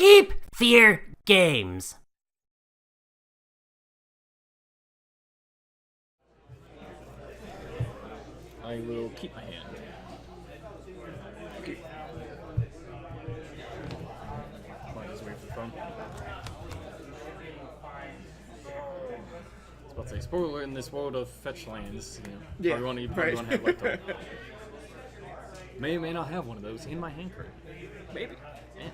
Keep fear games. I will keep my hand. Okay. Might as well wait for the phone. I was about to say, spoiler in this world of fetch lands, you know, probably want to have lifetime. May or may not have one of those in my hand currently. Maybe. Yeah.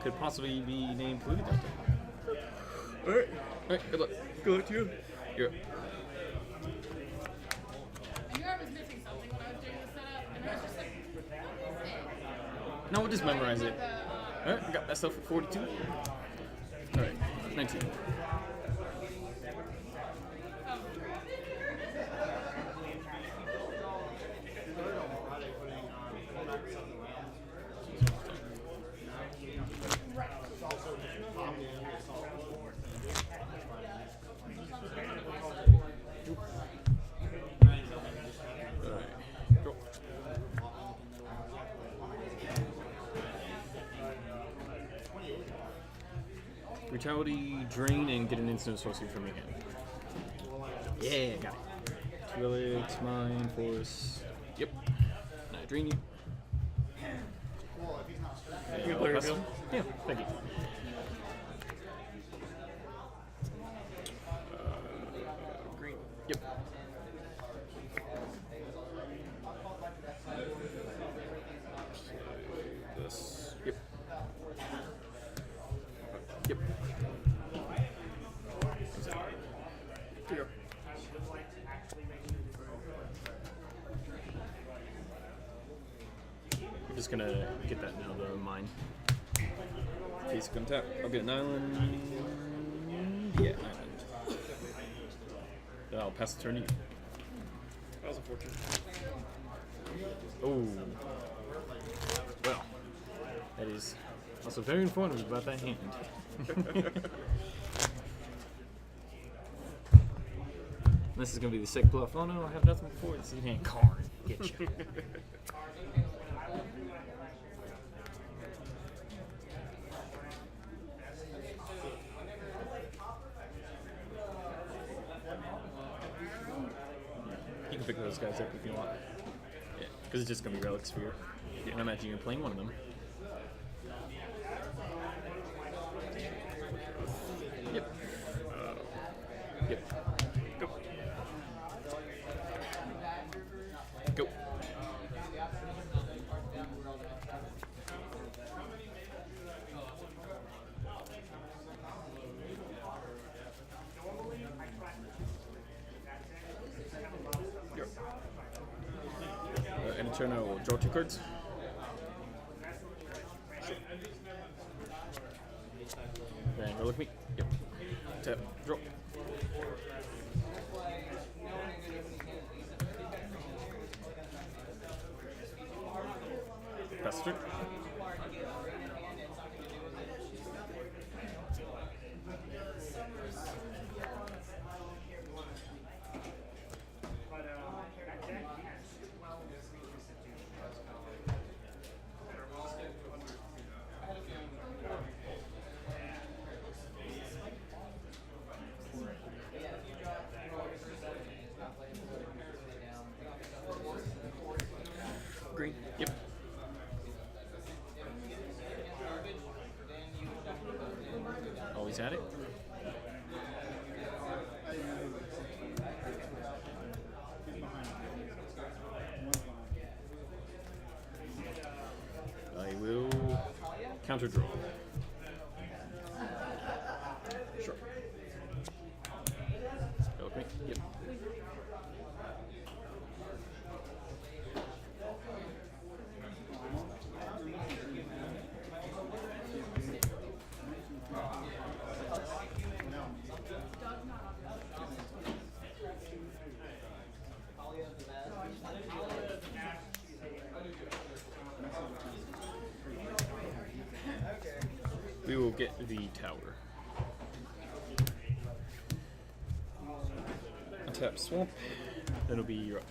Could possibly be named Blue Delta. Alright. Alright, good luck. Good luck to you. You're up. I knew I was missing something when I was doing the setup, and I was just like, what is it? No, we'll just memorize it. Alright, I got that stuff at 42. Alright, 19. Brutality, drain, and get an instant sorcery from your hand. Yeah, got it. 2 relics, mine, force. Yep. Now I drain you. You play reveal? Yeah, thank you. Green. Yep. This. Yep. Yep. Here. I'm just gonna get that now, though, mine. Face gonna tap. I'll get an island. Yeah, an island. Then I'll pass the turn to you. That was unfortunate. Oh. Well, that is also very informative about that hand. This is going to be the sick bluff. Oh no, I have nothing before. This is hand card. Get you. You can pick those guys up if you want. Yeah, because it's just going to be Relic Sphere. Yeah. And I imagine you're playing one of them. Yep. Yep. Go. Go. End of turn, I will draw 2 cards. Then roll with me. Yep. Tap. Draw. Pass the turn. Green. Yep. Always at it. I will counter draw. Sure. Go with me. Yep. We will get the tower. Untap swamp. Then it'll be your up.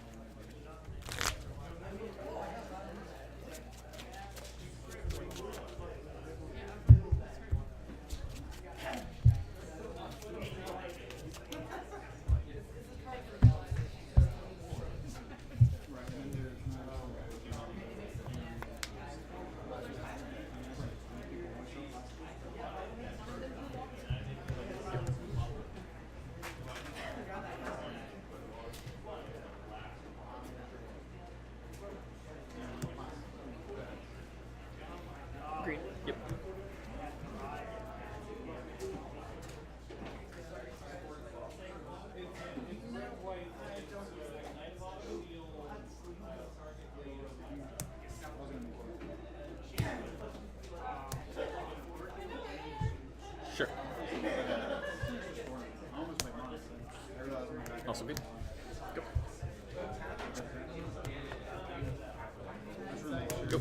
Green. Yep. Sure. Also good. Go. Go.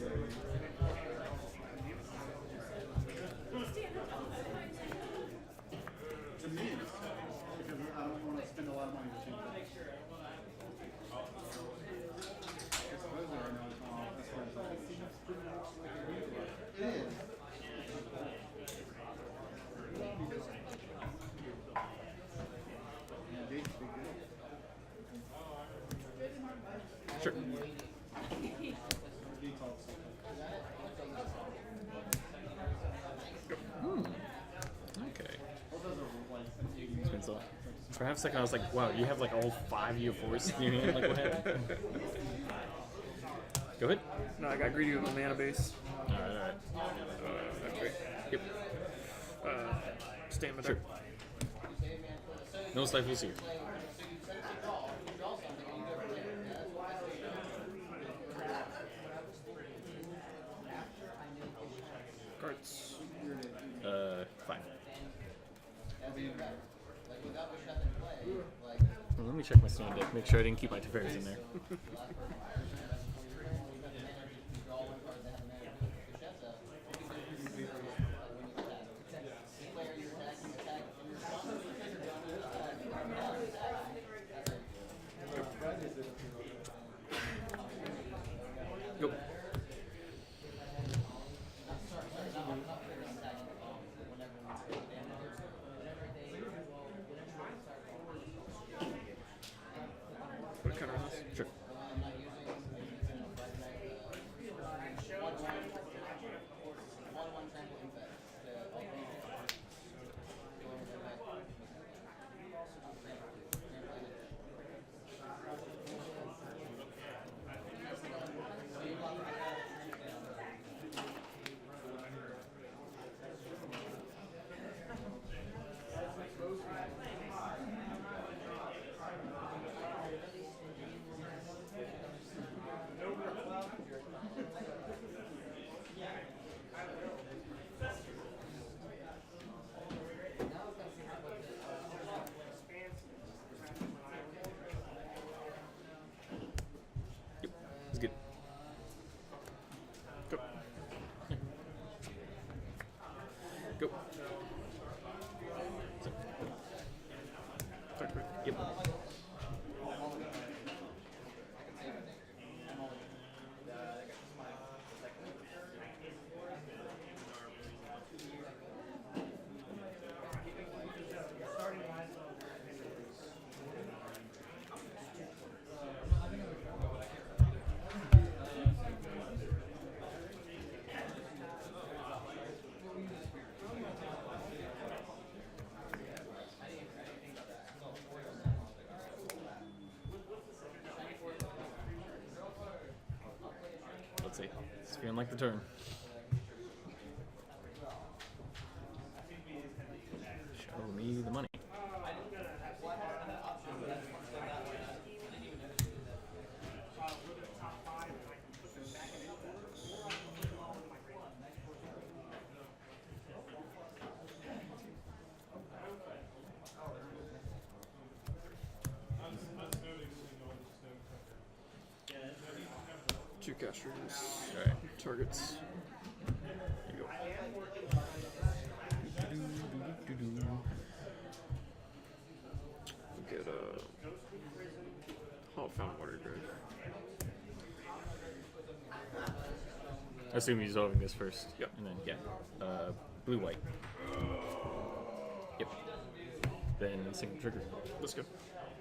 To me, because I don't want to spend a lot of money to change that. I suppose there are no that's where it's like. It is. Yeah, Gates would be good. Sure. Okay. Spins off. For half a second, I was like, wow, you have like all 5 U4s in your hand? Like, what happened? Go ahead. No, I got greedy with my mana base. Alright. That's great. Yep. Stamina. Sure. No stifles here. Cards. Fine. Well, let me check my stand deck. Make sure I didn't keep my Teferis in there. Go. What kind of house? Sure. It's good. Go. Go. Yep. Let's see. It's feeling like the turn. Show me the money. Two casters. Alright. Targets. There you go. We get Hall of Fountain Water Grave. I assume you're solving this first. Yep. And then, yeah. Blue, white. Yep. Then single trigger. Let's go.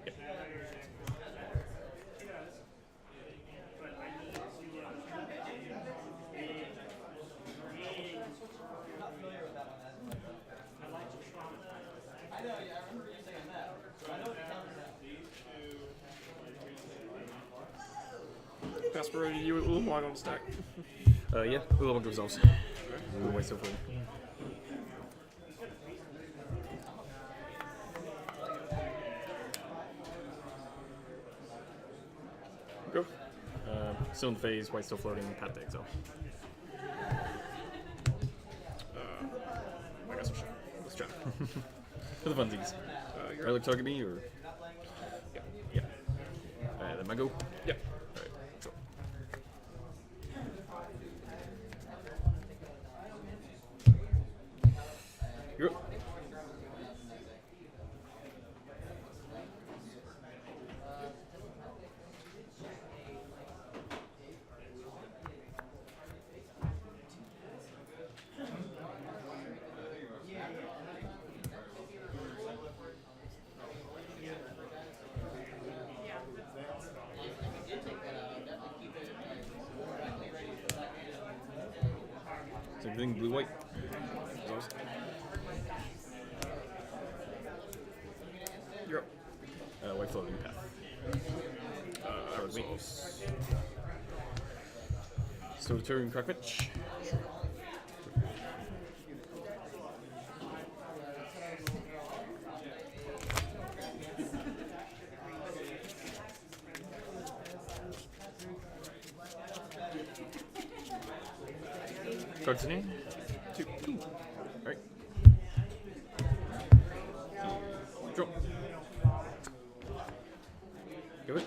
Yep. Pass priority you with Ulamog on stack. Yeah. Blue level resolves. Okay. We'll waste of food. Go. Still in phase, white still floating, path to exile. I got some shit. Let's try. For the funsies. You're Relic target me or? Yeah. Yeah. Alright, then I go. Yeah. Alright, so. You're up. Same thing, blue white. You're up. White floating path. Resolves. Still turn Krakvich. Cards in hand. 2. Alright. Draw. Give it.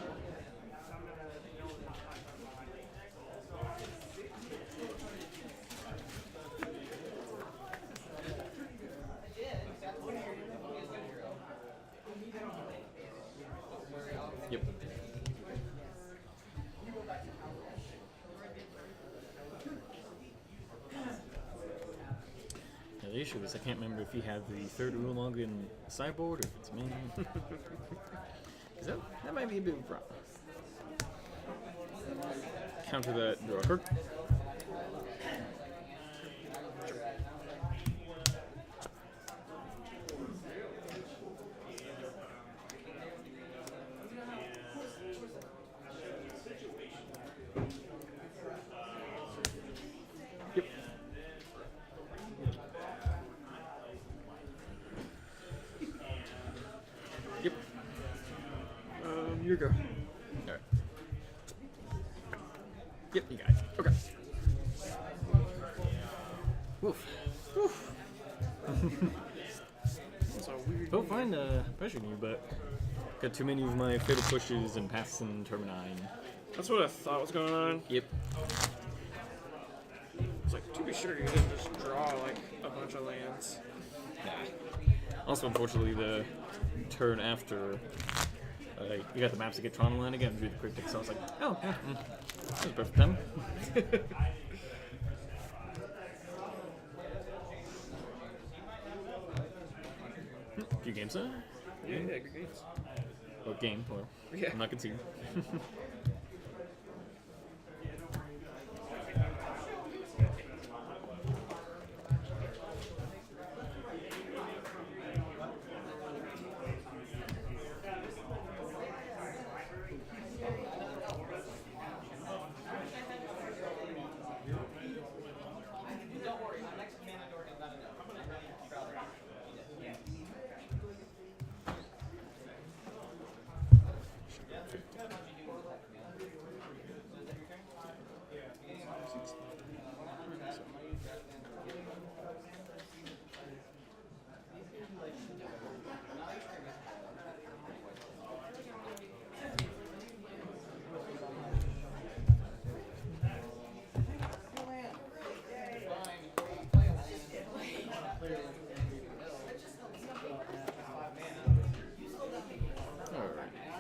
Yep. Now the issue is I can't remember if he had the third Oolong in sideboard or if it's main. that might be a bit of a problem. Counter that, draw a card. Yep. Yep. You go. Alright. Yep, you got it. Okay. Woof. That's a weird. Don't find pressuring you, but got too many of my fatal pushes and paths and Terminine. That's what I thought was going on. Yep. It's like, to be sure, you didn't just draw like a bunch of lands. Also, unfortunately, the turn after you got the maps to get Tron land again through the cryptic, so I was like, oh, yeah, that was perfect time. Few games, huh? Yeah, good games. Or game, or Yeah. I'm not conceding.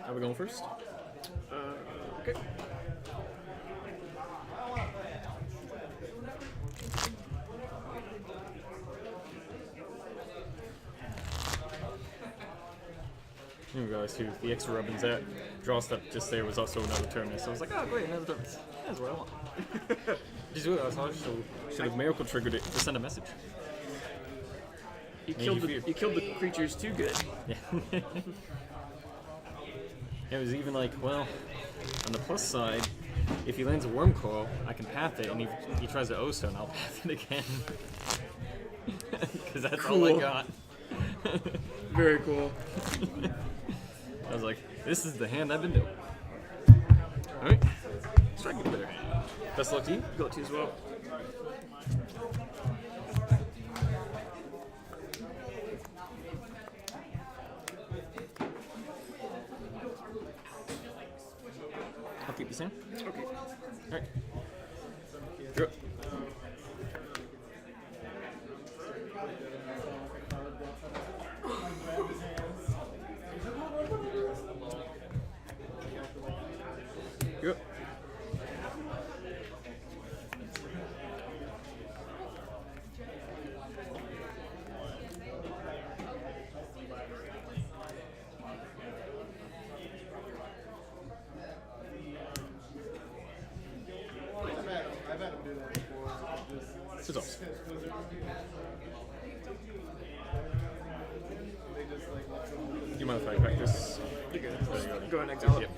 Are we going first? Okay. I didn't realize too, the extra rubbings that draw step just there was also another terminus. So I was like, oh great, another terminus. That's what I want. Just realized I should have miracle triggered it to send a message. You killed the creatures too good. Yeah. It was even like, well, on the plus side, if he lands a Worm Coil, I can path it, and he tries to O-Stone, I'll path it again. Because that's all I Cool. got. Very cool. I was like, this is the hand I've been doing. Alright. Strike with better hand. Best of luck to you. Good luck to you as well. I'll keep this hand. Okay. Alright. You're up. You're up. I've had him do that before. It's awesome. They just like let them Do you mind if I practice? You're good. There you go. Go ahead and exile it. Yep.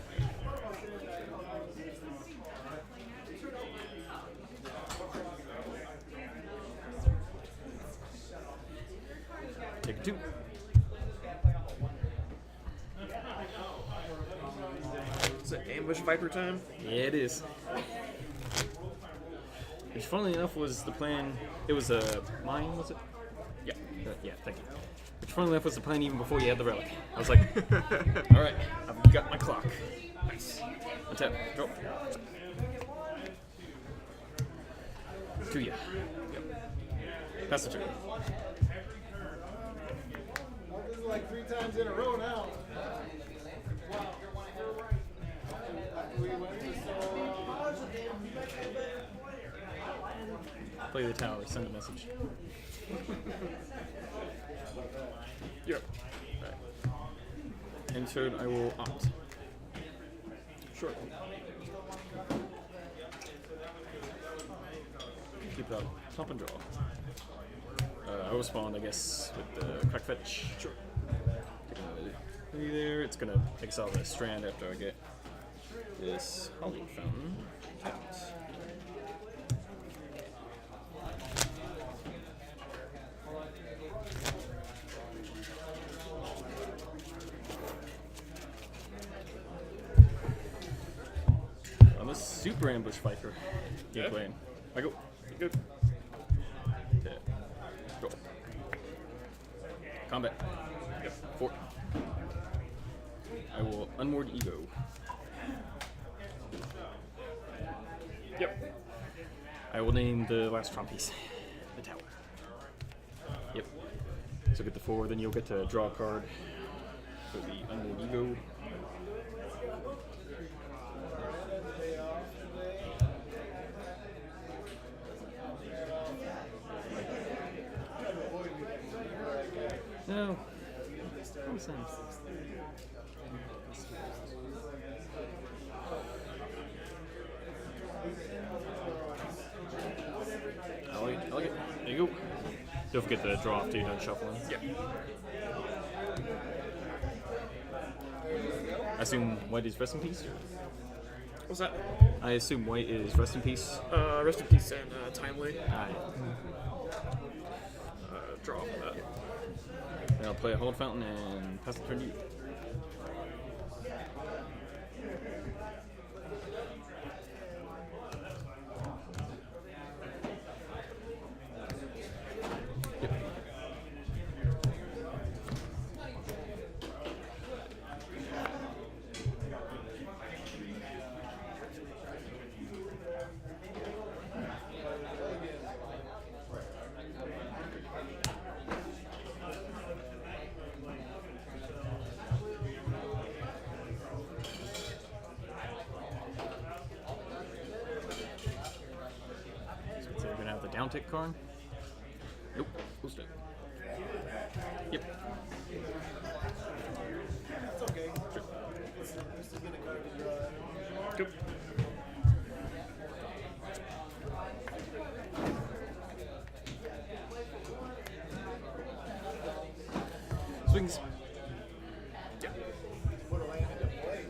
Take a 2. Is it ambush viper time? Yeah, it is. Which, funnily enough, was the plan. It was a mine, was it? Yeah. Yeah, thank you. Which, funnily enough, was the plan even before you had the relic. I was like, all right, I've got my clock. Nice. Attack. Draw. To you. Yep. Pass the turn. This is like 3 times in a row now. We went to Play the tower. Send a message. Yep. End turn, I will opt. Sure. Keep it up. Top and draw. I will spawn, I guess, with the crack fetch. Sure. Take another 3 there. It's gonna exile the strand after I get this Holly Fountain. Tapped. I'm a super ambush viper. Game Yeah. plan. I go. Good. Tap. Draw. Combat. Yep. 4. I will unmoored ego. Yep. I will name the last Tron piece the tower. Yep. So get the 4, then you'll get to draw a card for the unmoored ego. No. Nonsense. I like it. There you go. Don't forget to draw after you're done shuffling. Yep. I assume white is rest in peace? What's that? I assume white is rest in peace. Rest in peace and timely. Alright. Draw for that. Then I'll play a hold fountain and pass the turn to you. Yep. So you're gonna have the down tick card? Nope. We'll stay. Yep. It's okay. It's a good card to draw. Good. Swings. What do I end up playing?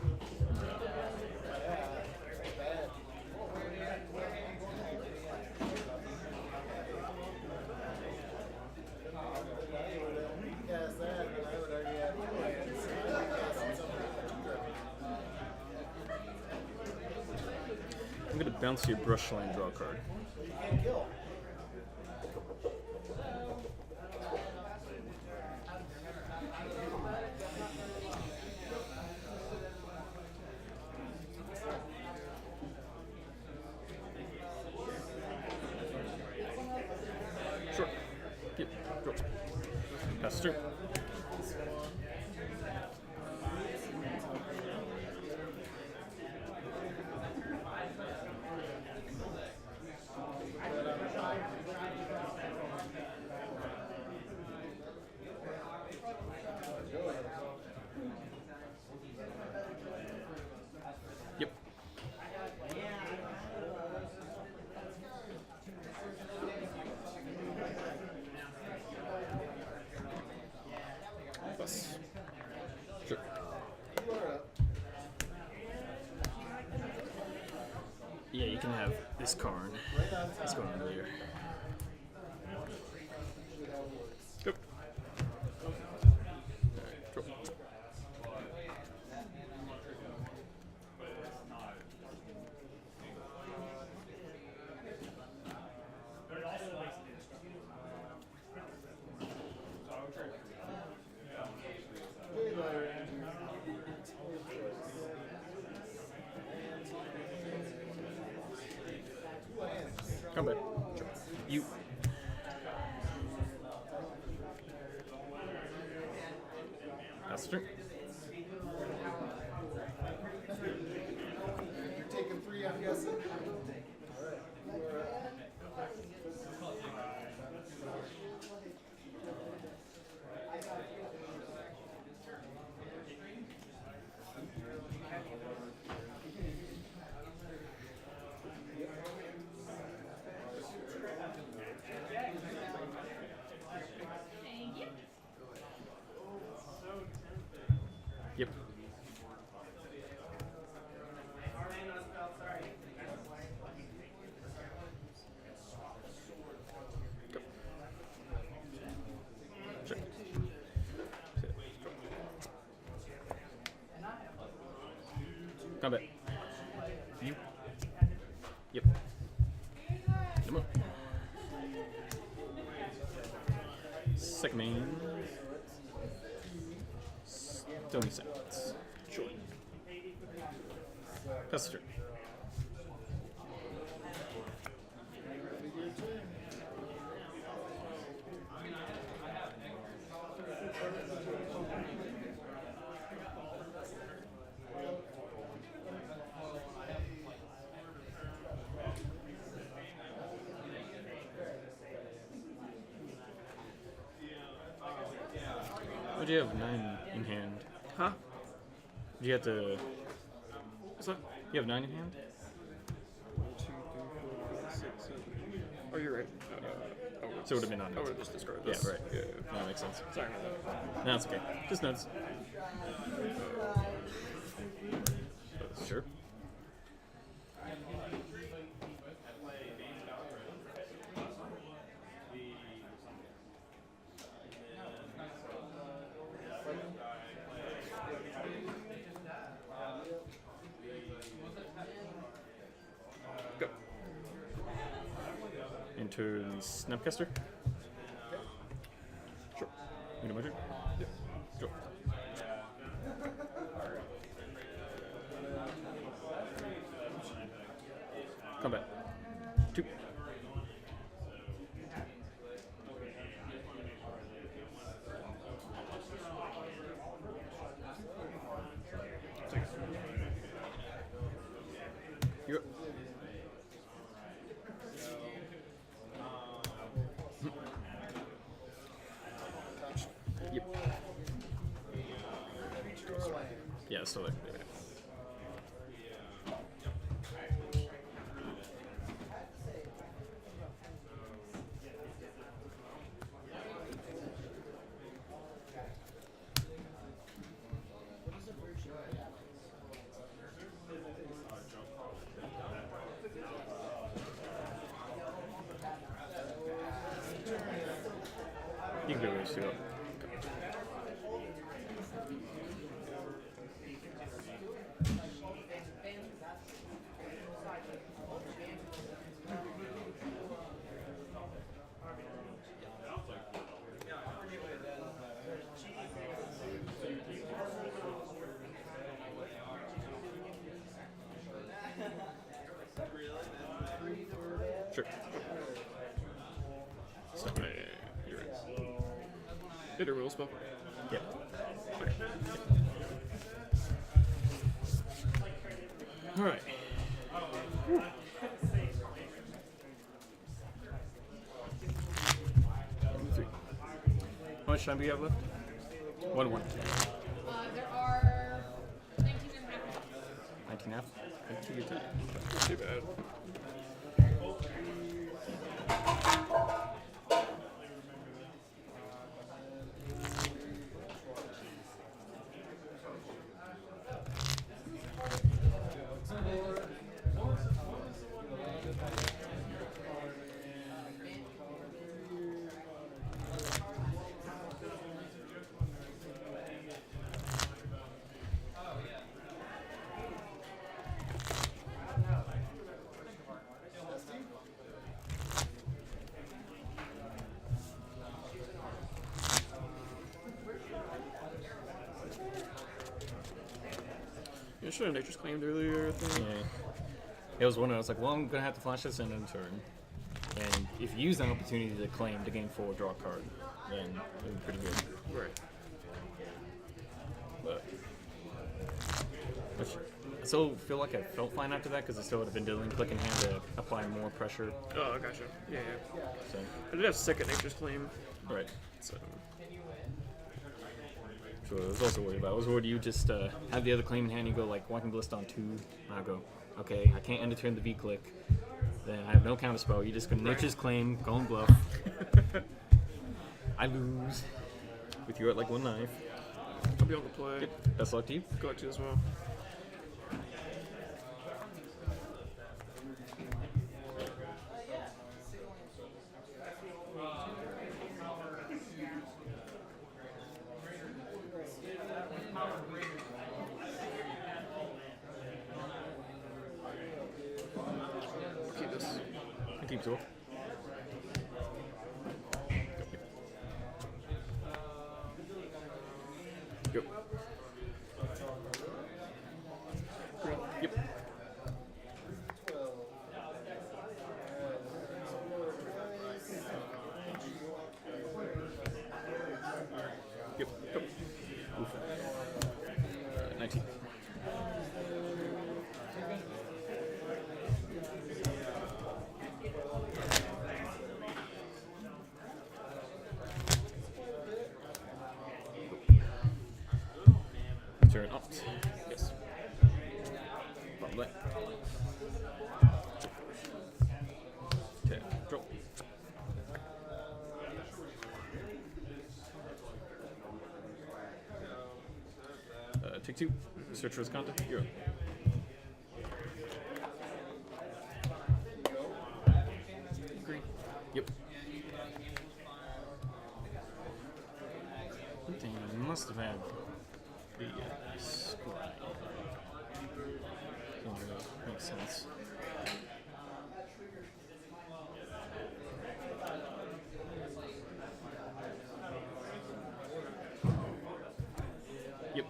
Bad. Bounce your brush land, draw a card. Sure. Yep. Draw. Pass through. Yep. Plus. Sure. Yeah, you can have this card. Let's go under there. Yep. Alright, draw. Come back. You. That's true. You're taking 3, I'm guessing. Yep. Go. Sure. Combat. You. Yep. Come on. Second main. Stony Sands. Sure. Pass the turn. What do you have? 9 in hand. Huh? Do you have to? What's that? You have 9 in hand? 1, 2, 3, 4, 5, 6, 7. Oh, you're right. So it would have been on. I would have just discarded Yeah, this. right. Yeah. That makes sense. Sorry about that. No, it's okay. Just notes. Sure. Go. Into the Snapcaster. Sure. You know my turn? Yep. Sure. Combat. 2. You're up. Yep. Yeah, still there. You can do those 2 up. Hit a real spell. Yep. Alright. How much time do you have left? 1-1. There are 19 and a half minutes. 19 half. Take your time. Not too bad. I should have nature's claimed earlier, I think. Yeah. It was one I was like, well, I'm gonna have to flash this in turn. And if you use that opportunity to claim to gain 4, draw a card, then it would be pretty good. Right. But I still feel like I felt fine after that because I still would have been dealing click in hand to apply more pressure. Oh, gotcha. Yeah. So I did have second nature's claim. right. So. So I was also worried about. I was worried you just have the other claim in hand. You go like Walking Ballista on 2, and I go, okay, I can't end a turn the V click. Then I have no counter spell. You just go Nature's Claim, go and bluff. I lose with you at like 1 life. I'll be on the play. Best luck to you. Go to as well. Keep this. I keep so. Yep. Yep. Yep. Yep. Oof. 19. Turn opt. Yes. Probably. Okay, draw. Take 2. Search for his content. You're up. Green. Yep. Dang, I must have had the scribe. Makes sense. Yep.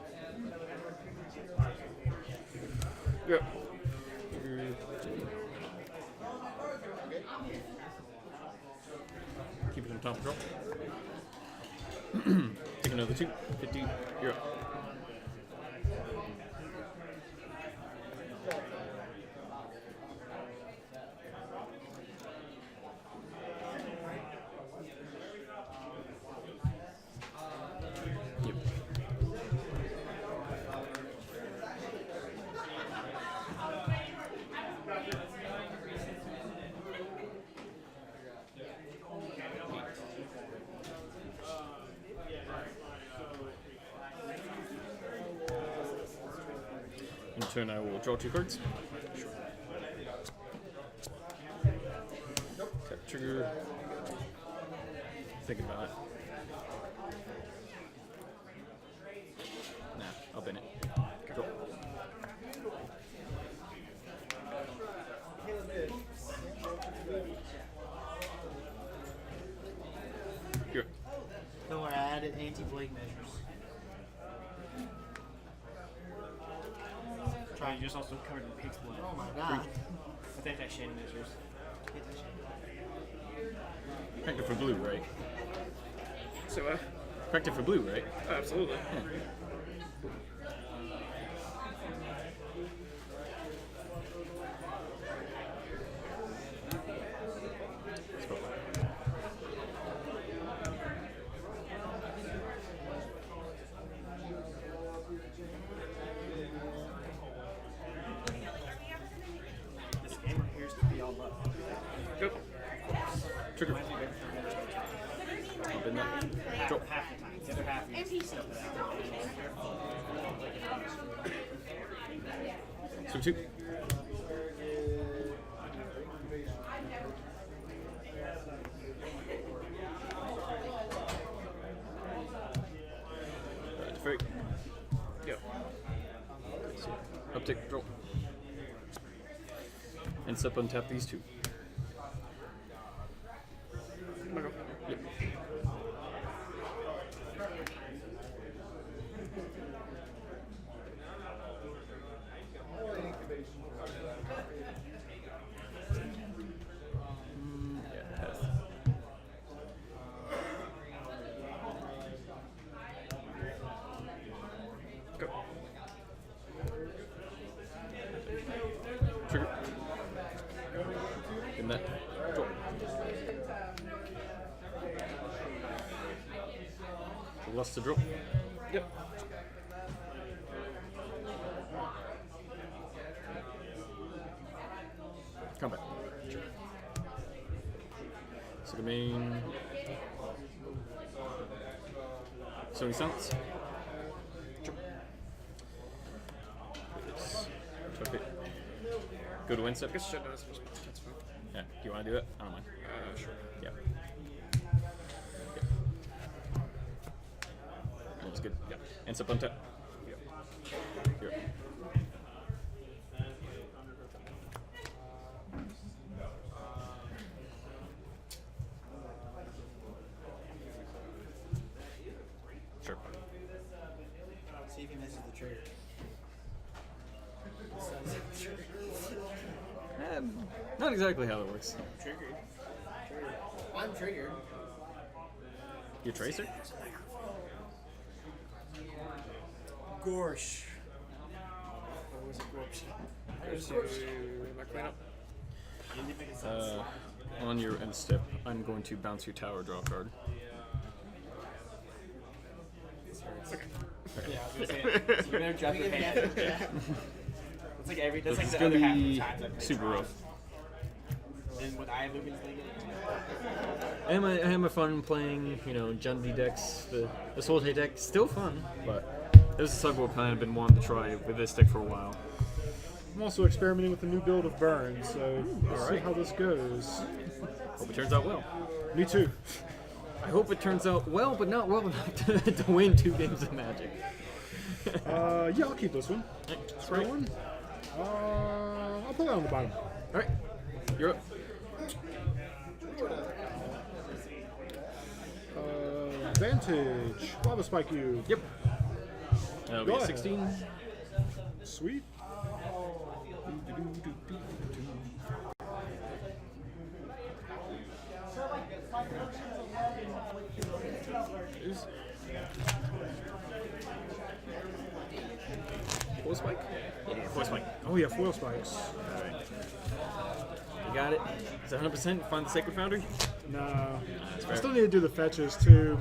Yep. Keep it on top of draw. Take another 2. 50. You're up. Yep. In turn, I will draw 2 cards. Tap trigger. Thinking about it. Nah, I'll bin it. Draw. Here. Don't worry, I added anti-blade measures. Try you just also covered in pig's blood. Oh my god. With anti-shade measures. Thank you for blue, right? So, Cracked it for blue, right? Absolutely. Yeah. This game appears to be all luck. Go. Trigger. Reminds me of every time Up in that. Draw. half the time. The other half is stuff that Swing 2. Very. Yep. Uptick, draw. And step untap these 2. Okay. Yep. Yeah, pass. Go. Trigger. And that. Draw. Lost the draw. Yep. Combat. So the main. Sony Sense. Go to win step. Guess shut down this first. That's fine. Yeah. Do you want to do it? I don't mind. Sure. Yeah. That's good. Yeah. And step untap. Here. Sure. See if he misses the trigger. Not exactly how it works. Triggered. I'm triggered. You tracer? Gorsh. Or was it Gorsh? So, my cleanup. You didn't make it sense. On your end step, I'm going to bounce your tower, draw a card. Yeah, I was gonna say. So you better drop your hand. That's like every. That's like It's the gonna other half of the be time. That super rough. Then with I Lugan's league. I had my fun playing, Jundy decks. The Soul Tape deck, still fun, but this is a sideboard plan I've been wanting to try with this deck for a while. I'm also experimenting with a new build of Burn, so we'll see how this goes. Hope it turns out well. Me too. I hope it turns out well, but not well enough to win 2 games of Magic. Yeah, I'll keep this one. That's Right one. I'll put that on the bottom. All right, you're up. Vantage. Lava Spike you. Yep. That'll be Go a ahead. 16. Sweet. Is Foil spike? Yeah, foil spike. Oh yeah, foil spikes. Alright. You got it? Is it 100%? Find the Sacred Foundry? No. That's I fair. still need to do the fetches too.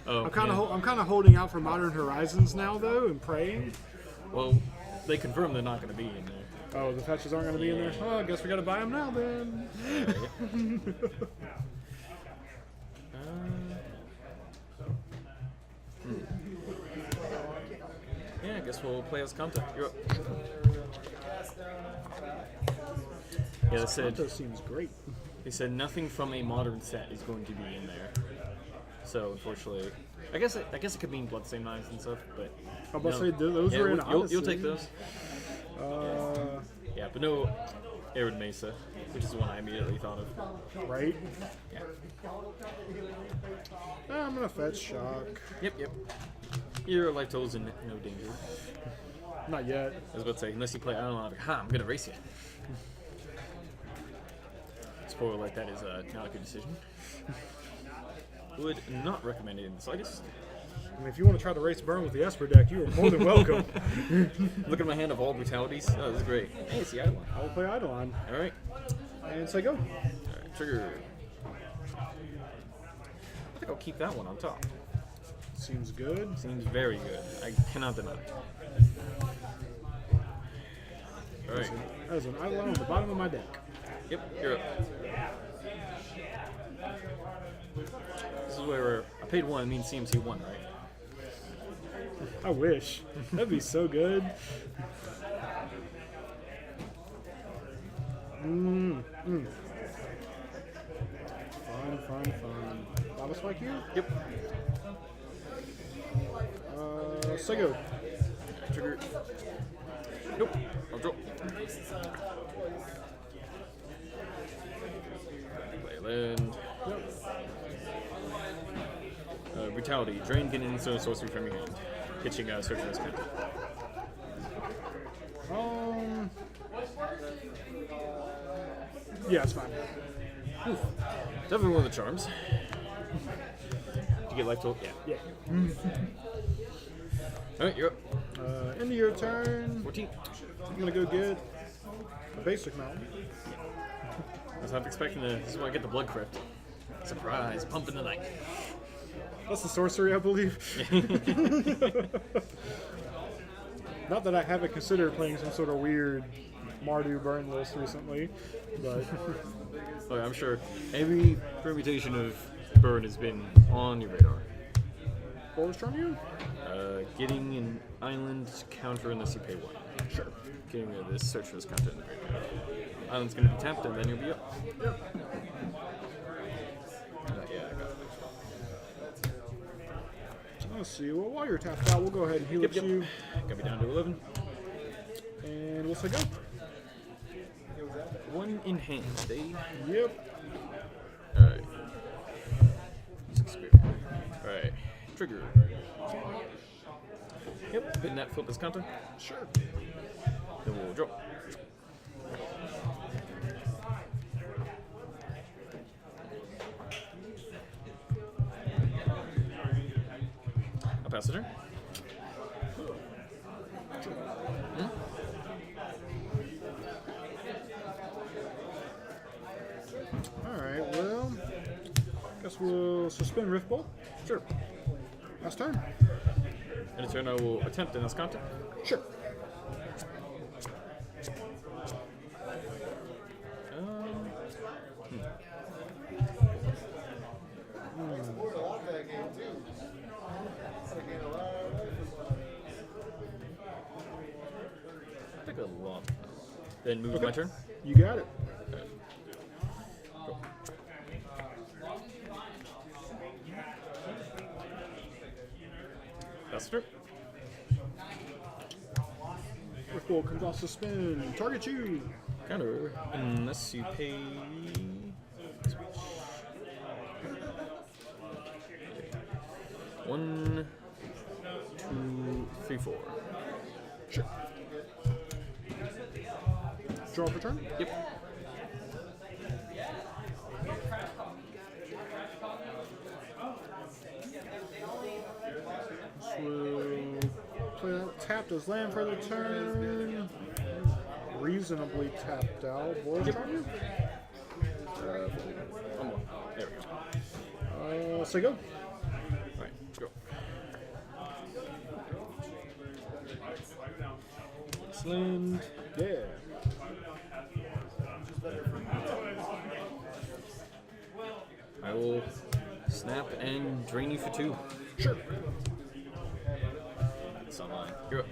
Oh, I'm kind yeah. of I'm kind of holding out for Modern Horizons now though, and praying. Well, they confirmed they're not going to be in there. Oh, the fetches aren't going to be in there. Oh, I guess we got to buy them now then. Yeah, I guess we'll play as content. You're up. Yeah, That seems great. they said nothing from a modern set is going to be in there. So unfortunately, I guess it could mean Bloodstained Knives and stuff, but I'm about to no. say those Yeah, were in you'll Odyssey. take those. Yeah, but no Arid Mesa, which is the one I immediately thought of. Right? Yeah. I'm gonna fetch shock. Yep. Your life total's in no danger. Not yet. I was about to say, unless you play, I don't know, I'm gonna race you. Spoiler alert, that is not a good decision. Would not recommend it in the slightest. I mean, if you want to try to race burn with the Esper deck, you are more than welcome. Look at my hand of all brutalities. Oh, this is great. Hey, it's the Eidolon. I will play Eidolon. All right. And say go. All right, trigger. I think I'll keep that one on top. Seems good. Seems very good. I cannot deny it. All right. There's an Eidolon on the bottom of my deck. Yep, you're up. This is where I paid 1, it means CMC 1, right? I wish. That'd be so good. Fun. Lava Spike here? Yep. Say go. Trigger. Nope. I'll draw. Play land. Brutality. Drain, get any sort of sorcery from your hand. Pitching search for this counter. Yeah, it's fine. Definitely one of the charms. Did you get life total? Yeah. Alright, you're up. End of your turn. 14. I'm gonna go get a basic mountain. I was not expecting to. This is where I get the blood crypt. Surprise, pump in the night. That's the sorcery, I believe. Not that I haven't considered playing some sort of weird Mardu burn list recently, but Oh, I'm sure every permutation of burn has been on your radar. what was from you? Getting an island counter unless you pay 1. Sure. Getting this search for this counter in the graveyard. Island's gonna be tapped and then you'll be up. Yeah, I got it. Let's see. Well, while you're tapped out, we'll go ahead and heal Yep. you, Got me down to 11. and we'll say go. 1 in hand, eh? Yep. Alright. Alright. Trigger. Yep. Hitting that, flip this counter. Sure. Then we'll draw. I'll pass the turn. Alright, well, guess we'll suspend Rift Bolt. Sure. Last turn. In a turn, I will attempt in this counter. Sure. Take a lot. Then move my turn. You got it. Go. That's it. Rift Bolt comes off suspend. Target you. Counter. Unless you pay. One, 2, 3, 4. Sure. Draw for turn? Yep. So we'll play that tapped as land for the turn. Reasonably tapped out. Board charm you? One more. There we go. Say go. Alright, let's go. Slammed. Yeah. I will snap and drain you for 2. Sure. It's online. You're up.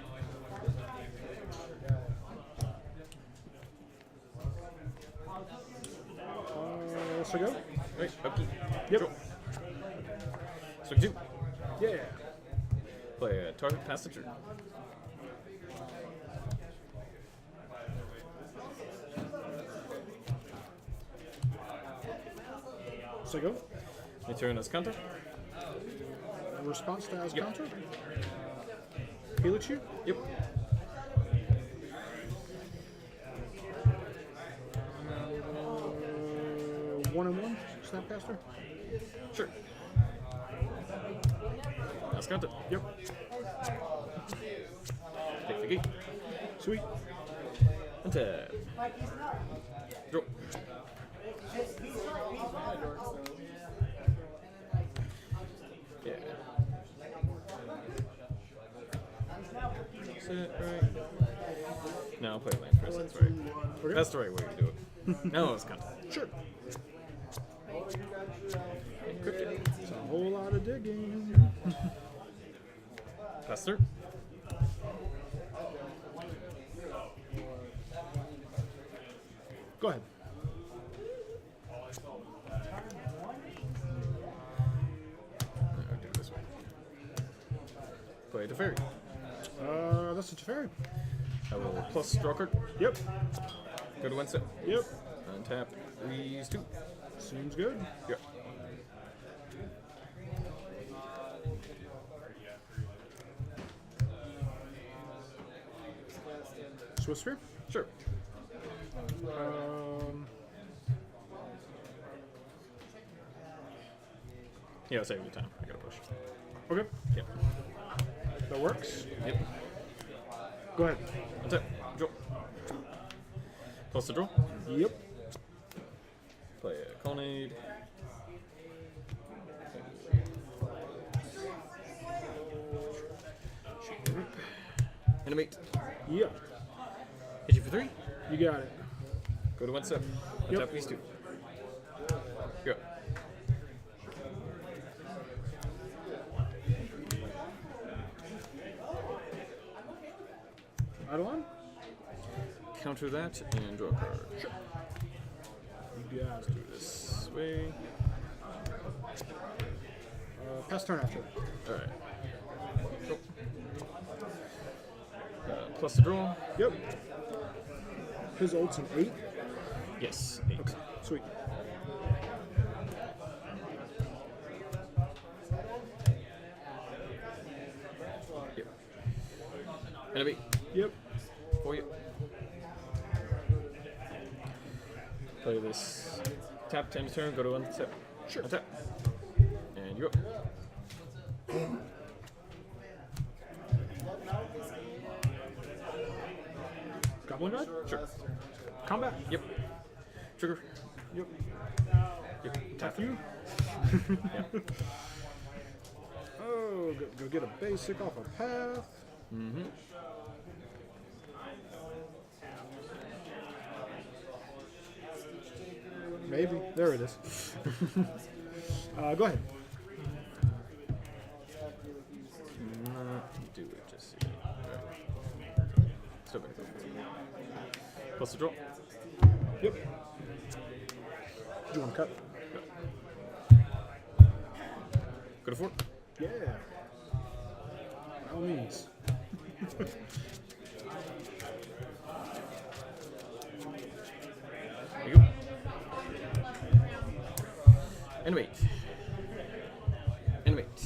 Say go. Right, upkeep. Yep. Draw. Swing 2. Yeah. Play a target, pass the turn. Say go. My turn as counter. Response to as Yep. counter. Helix you? Yep. One and one. Snapcaster. Sure. That's got it. Yep. Take the gate. Sweet. Untap. Draw. Yeah. That's it, right? No, I'll play land first. That's right. Okay. That's the right way to do it. No, it's contact. Sure. Encrypted. It's a whole lot of digging. Pass through. Go ahead. I'll do it this way. Play the fairy. That's a Teferi. I will plus draw card. Yep. Go to one set. Yep. Untap. Freeze 2. Seems good. Yep. Swiss Sphere. Sure. Yeah, I'll save you time. I gotta push. Okay. Yep. That works. Yep. Go ahead. Untap. Draw. Plus the draw. Yep. Play a Colonnade. Animate. Yep. Hit you for 3. You got it. Go to 1 step. Yep. Untap these 2. Go. Eidolon? Counter that and draw a card. Sure. You got it. Do this way. Pass turn after. Alright. Go. Plus the draw. Yep. His ult's an 8. Yes. 8. Okay. Sweet. Yep. Enemy. Yep. For you. Play this. Tap, end turn, go to 1 step. Sure. Untap. And you go. Goblin Guard? Sure. Combat? Yep. Trigger. Yep. Yep. Tap you. Yep. Oh, go get a basic off a path. Mm-hmm. Maybe. There it is. Go ahead. Not do it, just see. Right. Still better. Plus the draw. Yep. Do you want to cut? Go to 4. Yeah. By all means. There you go. Animate. Animate.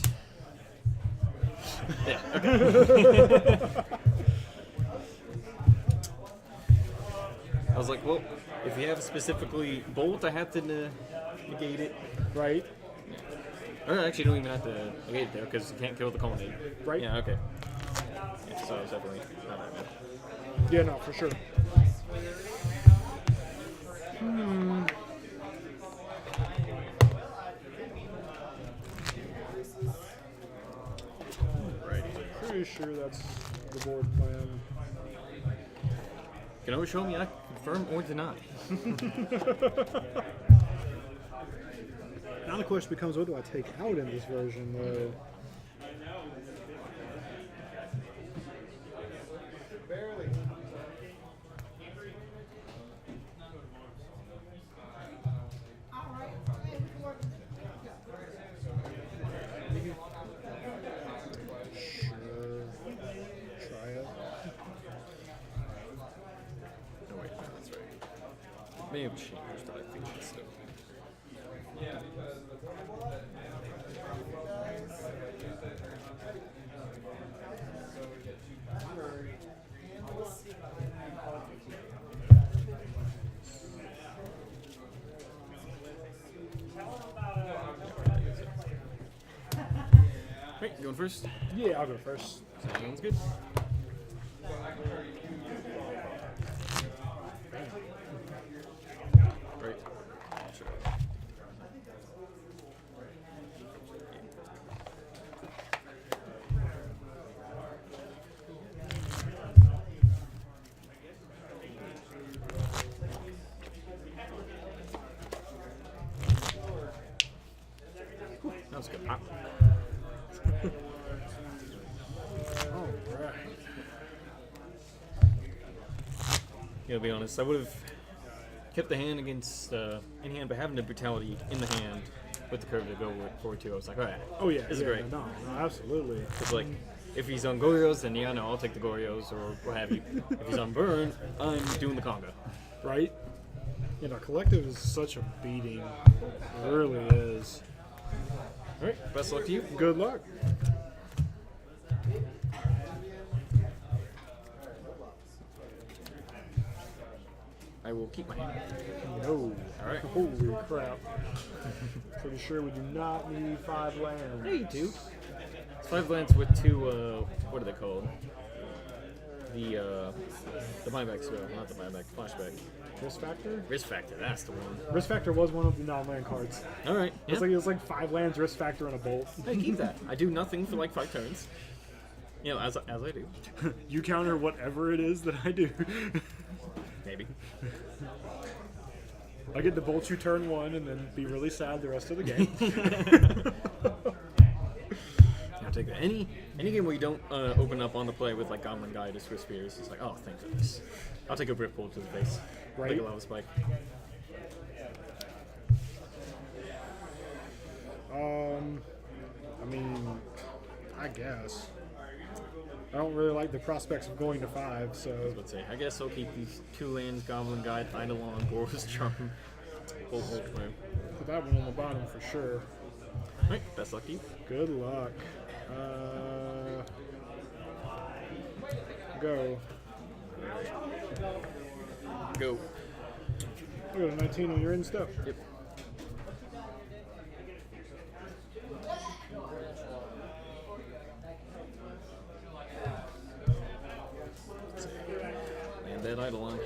Yeah, okay. I was like, well, if you have specifically bolt, I have to negate it. Right. Or actually, you don't even have to negate it there because you can't kill the colonnade. Right. Yeah, okay. Yeah, so it's definitely not that bad. Yeah, no, for sure. Alrighty. Pretty sure that's the board plan. You can always show me I confirm or deny. Now the question becomes, what do I take out in this version, though? Sure. Try it. No, wait, no, that's right. May have changed, but I think it's still. Right, you going first? Yeah, I'll go first. Sounds good. Right. Sure. That was good. All right. Yeah, to be honest, I would have kept the hand against in hand, but having the brutality in the hand with the curve to go forward to, I was like, all right. Oh yeah, this is yeah, great. No, absolutely. It's like, if he's on Gorios, then yeah, no, I'll take the Gorios or what have you. If he's on Burn, I'm doing the Conga. Right? You know, collective is such a beating. It really is. All right, best of luck to you. Good luck. I will keep my hand. No. All right. Holy crap. Pretty sure we do not need 5 lands. Yeah, you do. It's 5 lands with 2, what are they called? The buyback spell, not the buyback, flashback. Risk factor? Risk factor, that's the one. Risk factor was one of the non-land cards. All right. Yeah. It was like 5 lands, risk factor, and a bolt. Hey, keep that. I do nothing for like 5 turns. You know, as I do. You counter whatever it is that I do. Maybe. I get to bolt you turn 1 and then be really sad the rest of the game. I'll take that. Any game where you don't open up on the play with like Goblin Guide or Swiss Spears, it's like, oh, thank goodness. I'll take a Brick Bolt to the face. Right. Take a Lava Spike. I mean, I guess. I don't really like the prospects of going to 5, so. Let's say, I guess I'll keep these 2 lands, Goblin Guide, Eidolon, Boros Charm, Bolt Claim. Put that one on the bottom for sure. Alright, best luck to you. Good luck. Go. Go. I got a 19 on your end step. Yep. And that Eidolon.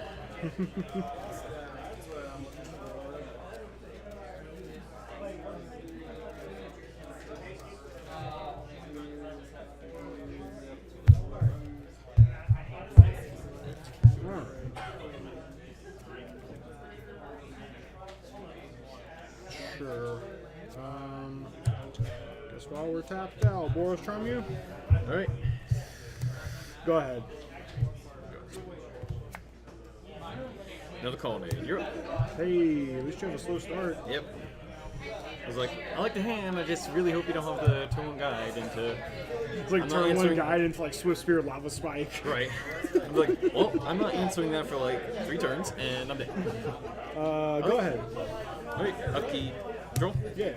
Sure. Guess while we're tapped out, Boros Charm you? Alright. Go ahead. Another colonnade. You're up. Hey, at least you have a slow start. Yep. I was like, I like the hand, I just really hope you don't have the Tron Guide into... It's like I'm not turn 1 answering- guide into like Swift Spear Lava Spike. Right. I'm like, well, I'm not answering that for like 3 turns, and I'm dead. Go ahead. Alright, upkeep. Draw. Yeah.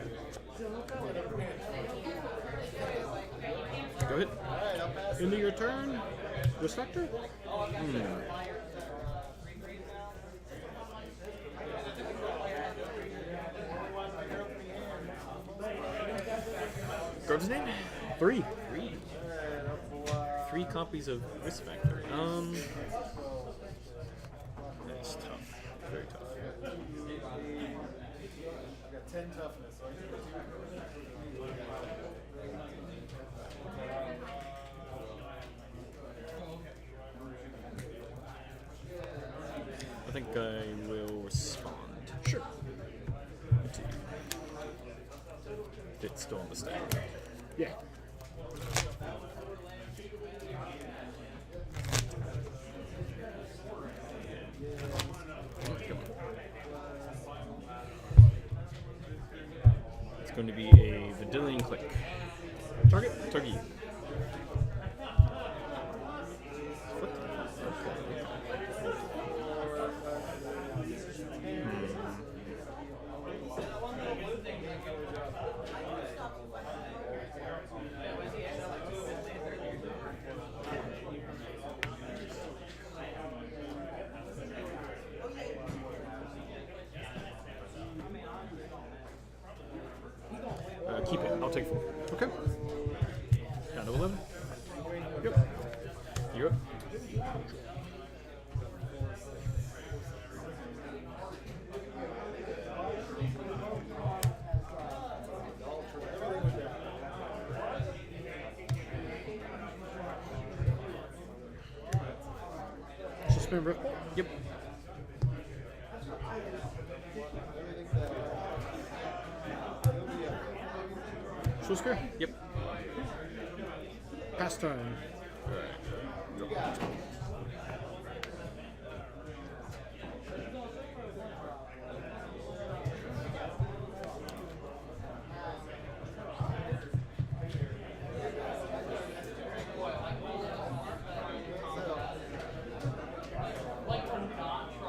Go ahead. End of your turn. Risk factor? Guard's name? 3. 3 copies of Risk Factor. That's tough. Very tough. I got 10 toughness. So I give it I think I will respond. Sure. It's still on the stack. Yeah. It's going to be a Vidillion Click. Target? Turkey. Keep it. I'll take 4. Okay. Round of 11. Yep. You're up. Suspend Riftbolt. Yep. Swiss Spear. Yep. Pass turn.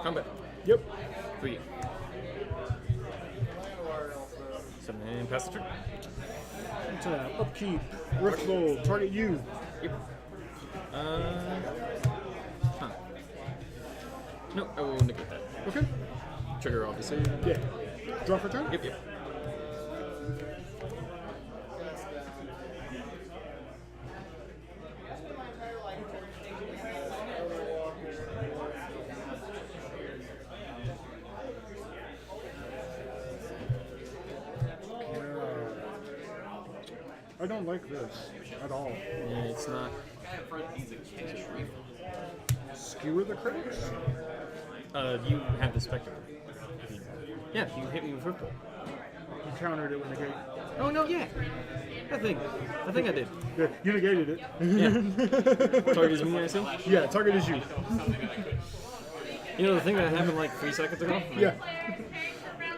Combat. Yep. 3. 7 and pass the turn. Tap. Upkeep. Riftbolt. Target you. Yep. Huh. No, I will negate that. Okay. Trigger, obviously. Yeah. Draw for turn. Yep, yep. I don't like this at all. Yeah, it's not. Skewer the critics? You have the Spectre. Yeah, you hit me with Ripple. You countered it with negate. Oh, no, yeah. I think I did. Yeah, you negated it. Yeah. Target is me, I assume? Yeah, target is you. You know the thing that happened like 3 seconds ago? Yeah.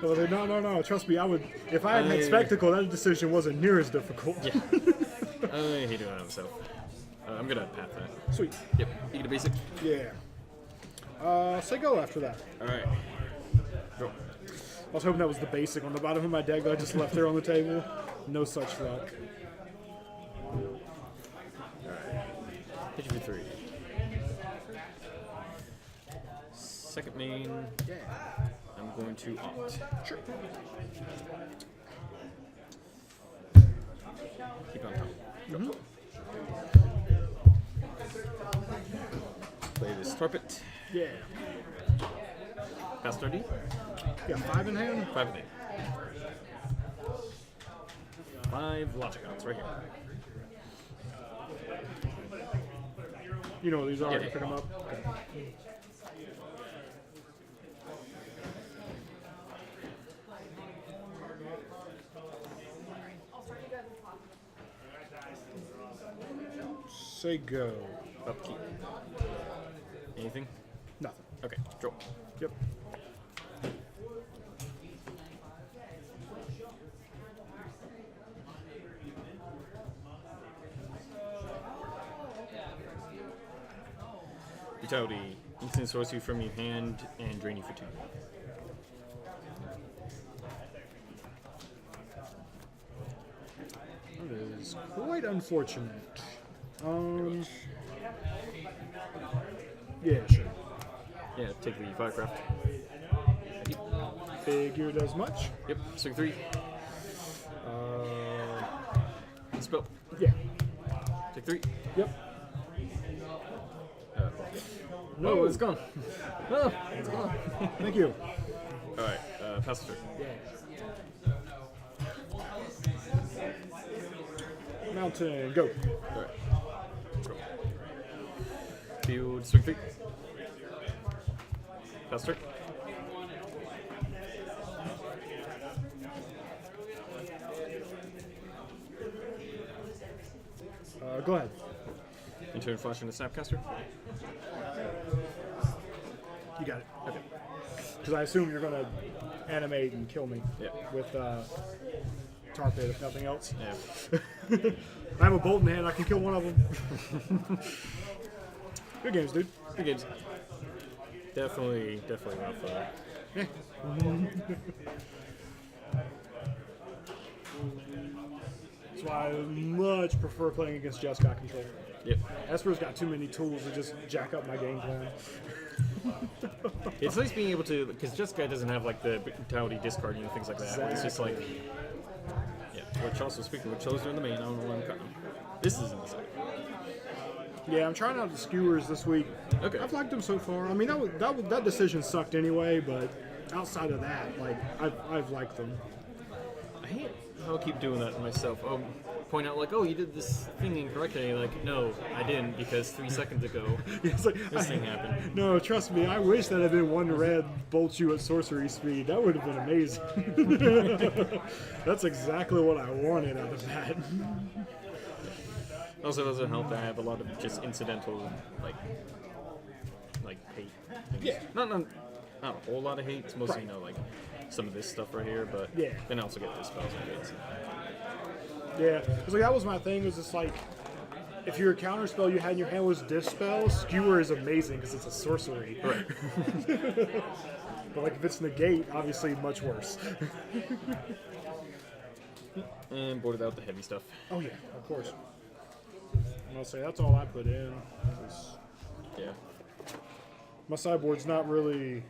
Oh, no. Trust me, I would. If I had had Spectacle, that decision wasn't near as difficult. Yeah. I hate doing it myself. I'm gonna path that. Sweet. Yep. You get a basic. Yeah. Say go after that. Alright. Go. I was hoping that was the basic on the bottom of my deck that I just left there on the table. No such luck. Hit you for 3. Second main. Yeah. I'm going to opt. Sure. Keep on top. Go. Play this Torpet. Yeah. Pass 30. Yeah, 5 in hand. 5 of 8. 5 logic outs right here. You know what these are. Yeah. Pick them up. Say go. Upkeep. Anything? Nothing. Okay, draw. Yep. Brutality. Instant source you from your hand and drain you for 2. That is quite unfortunate. Yeah, sure. Yeah, take the Firecraft. Figure as much. Yep, swing 3. Spell. Yeah. Take 3. Yep. No, it's gone. Oh, it's gone. Thank you. Alright, pass the turn. Mountain, go. Alright. Go. Field, swing 3. Pass turn. Go ahead. In turn, flash into Snapcaster. You got it. Okay. Because I assume you're going to animate and kill me Yeah. with Tarpit, if nothing else. Yeah. I have a bolt in hand. I can kill one of them. Good games, dude. Good games. Definitely rough. Yeah. That's why I much prefer playing against Jeskai control. Yep. Esper's got too many tools to just jack up my game plan. It's nice being able to, because Jeskai doesn't have like the brutality discarding and things like that. It's just like, yeah. which also speaking of which, those are in the main. I don't know why I'm cutting them. This is in the second. Yeah, I'm trying out the skewers this week. Okay. I've liked them so far. I mean, that decision sucked anyway, but outside of that, like I've liked them. I hate how I keep doing that to myself. Point out like, oh, you did this thing incorrectly. Like, no, I didn't because 3 seconds ago It's like, this thing happened. No, trust me, I wish that had been one red bolt you at sorcery speed. That would have been amazing. That's exactly what I wanted out of that. Also, doesn't help that I have a lot of just incidental like hate. Things. Yeah. Not a whole lot of hate. It's mostly Right. like some of this stuff right here, but Yeah. then I also get this spells and gates. Yeah, because like that was my thing. Was just like, if your counter spell you had in your hand was Dispel, Skewer is amazing because it's a sorcery. Right. But like if it's Negate, obviously much worse. And boarded out the heavy stuff. Oh yeah, of course. And I'll say that's all I put in. 'Cause Yeah. my sideboard's not really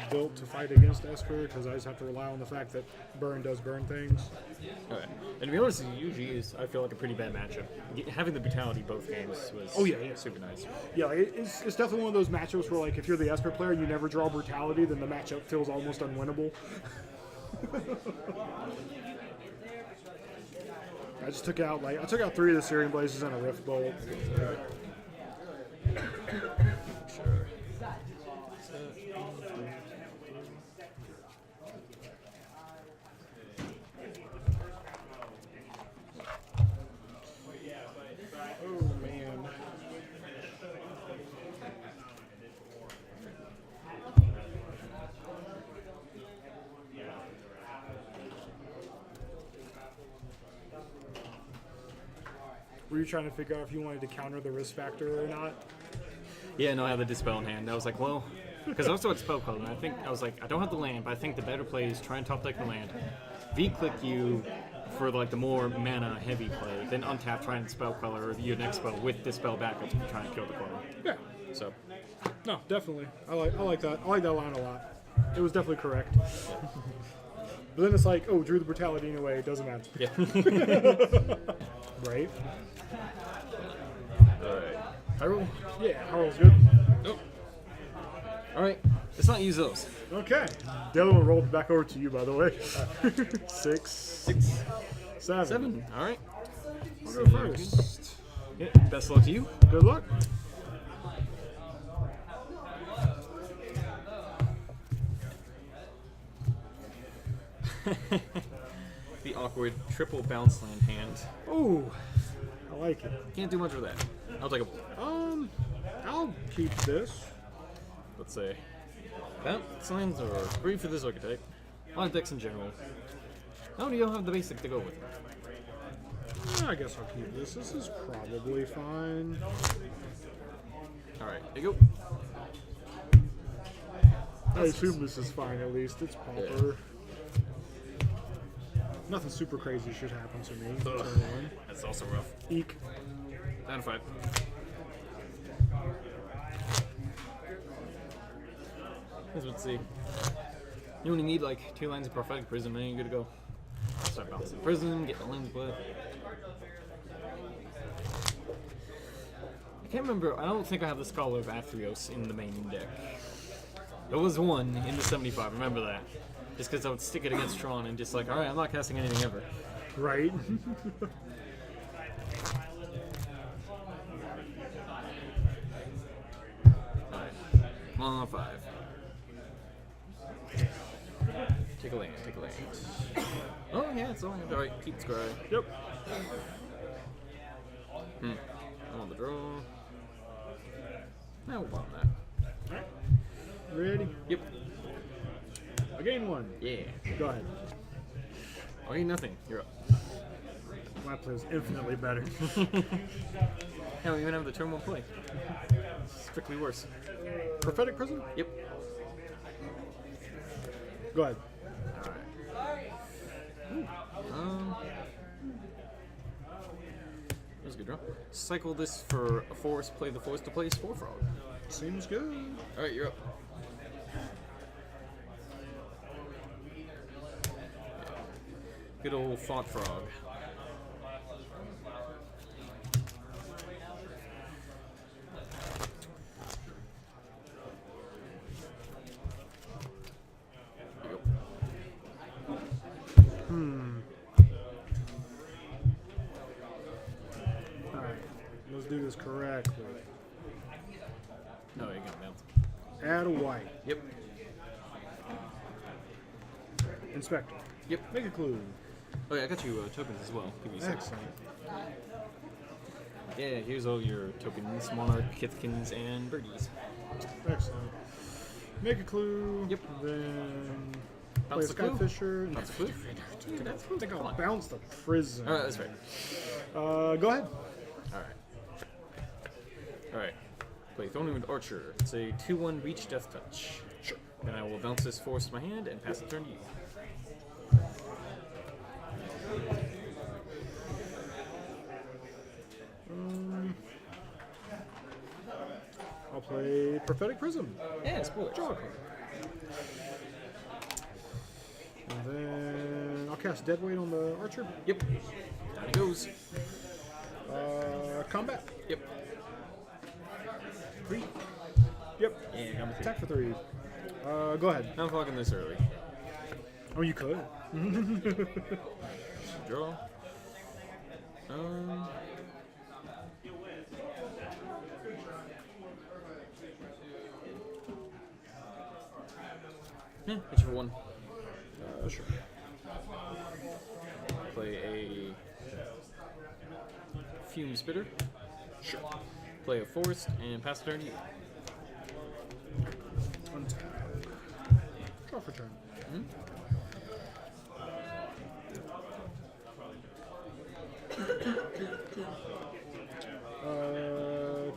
built to fight against Esper because I just have to rely on the fact that Burn does burn things. Okay. And to be honest, UG is, I feel like, a pretty bad matchup. Having the brutality both games was super nice. Yeah, like, it's definitely one of those matchups where like if you're the Esper player and you never draw brutality, then the matchup feels almost unwinnable. I took out 3 of the Syrian Blazes and a Rift Bolt. Sure. Oh man. Were you trying to figure out if you wanted to counter the risk factor or not? Yeah, no, I had the Dispel in hand. I was like, well, because I also had Spell Color, and I was like, I don't have the land, but I think the better play is try and top deck the land, V-click you for like the more mana heavy play, then untap, try and Spell Color your next spell with Dispel backup to try and kill the card. Yeah. So, No, definitely. I like that. I like that line a lot. It was definitely correct. But then it's like, oh, drew the brutality anyway. It doesn't matter. yeah. Right? Alright. I roll. Yeah, Harl's good. Nope. Alright. Let's not use those. Okay. The other one rolled back over to you, by the way. 6, 7. 7. Alright. I'll go first. Yeah. Best of luck to you. Good luck. The awkward triple bounce land hand. Ooh, I like it. Can't do much with that. I'll take a. I'll keep this. Let's say. Bounce lands or free for this archetype. On decks in general. How do you have the basic to go with? I guess I'll keep this. This is probably fine. Alright, there you go. I assume this is fine at least. It's Pauper. Nothing super crazy should happen to me. Ugh. Turn one. That's also rough. Eek. Down to 5. Let's see. You only need like 2 lines of Prophetic Prism, and you're good to go. Start bouncing Prism, get the lens butt. I can't remember. I don't think I have the Scholar of Athreos in the main deck. There was one in the 75. Remember that? Just because I would stick it against Tron and just like, all right, I'm not casting anything ever. Right. Alright. Come on, 5. Take a land, take a land. Oh, yeah, it's all right. Alright, keep the scry. Yep. I'm on the draw. Now we'll bomb that. Ready? Yep. I gain 1. Yeah. Go ahead. Oh, you nothing. You're up. My play is infinitely better. Hell, we even have the turn 1 play. Strictly worse. Prophetic Prism? Yep. Go ahead. Alright. That was a good draw. Cycle this for a force, play the force to play Spore Frog. Seems good. Alright, you're up. Good old Thought Frog. Alright, let's do this correctly. No, you're gonna bounce. Add a white. Yep. Inspector. Yep. Make a clue. Oh yeah, I got you tokens as well. Give you a sec. Excellent. Yeah, here's all your tokens: Monarch, Kithkins, and Birdies. Excellent. Make a clue. Yep. Then play a Bounce the clue. Skyfisher. Bounce the clue. I think I'll bounce the prison. Alright, that's right. Go ahead. Alright. Play Thornwood Archer. It's a 2/1 reach death touch. Sure. Then I will bounce this force to my hand and pass the turn to you. I'll play Prophetic Prism. Yeah, spoilers. Draw a card. And then I'll cast Deadweight on the Archer. Yep. Down it goes. Combat. Yep. 3. Yep. Yeah, I'm with Attack for 3. Go ahead. I'm fucking this early. Oh, you could. Draw. Yeah, hit you for 1. Sure. Play a Fume Spitter. Sure. Play a Forest and pass the turn to you. Untap. Draw for turn.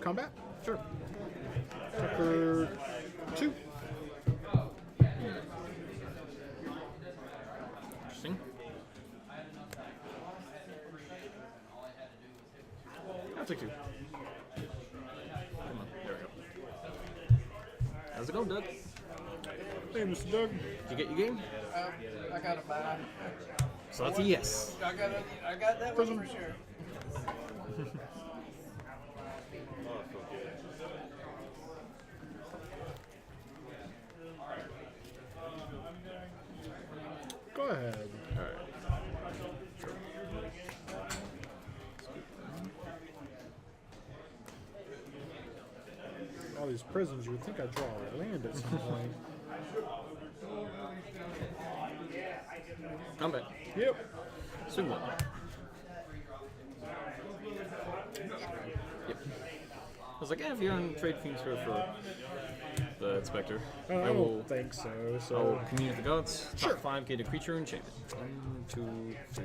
Combat? Sure. Attack for 2. Interesting. I'll take 2. Come on, there we go. How's it going, Doug? Hey, Mr. Doug. Did you get your game? I got a buy. So that's a yes. I got that one for sure. Go ahead. Alright. All these prisms, you would think I'd draw a land at some point. Combat. Yep. Swing 1. Yep. I was like, if you're on trade Fume Spirit for the Inspector, I I will don't think so. I will So commune with the gods. Sure. Top 5 gated creature enchantment. 1, 2, 3.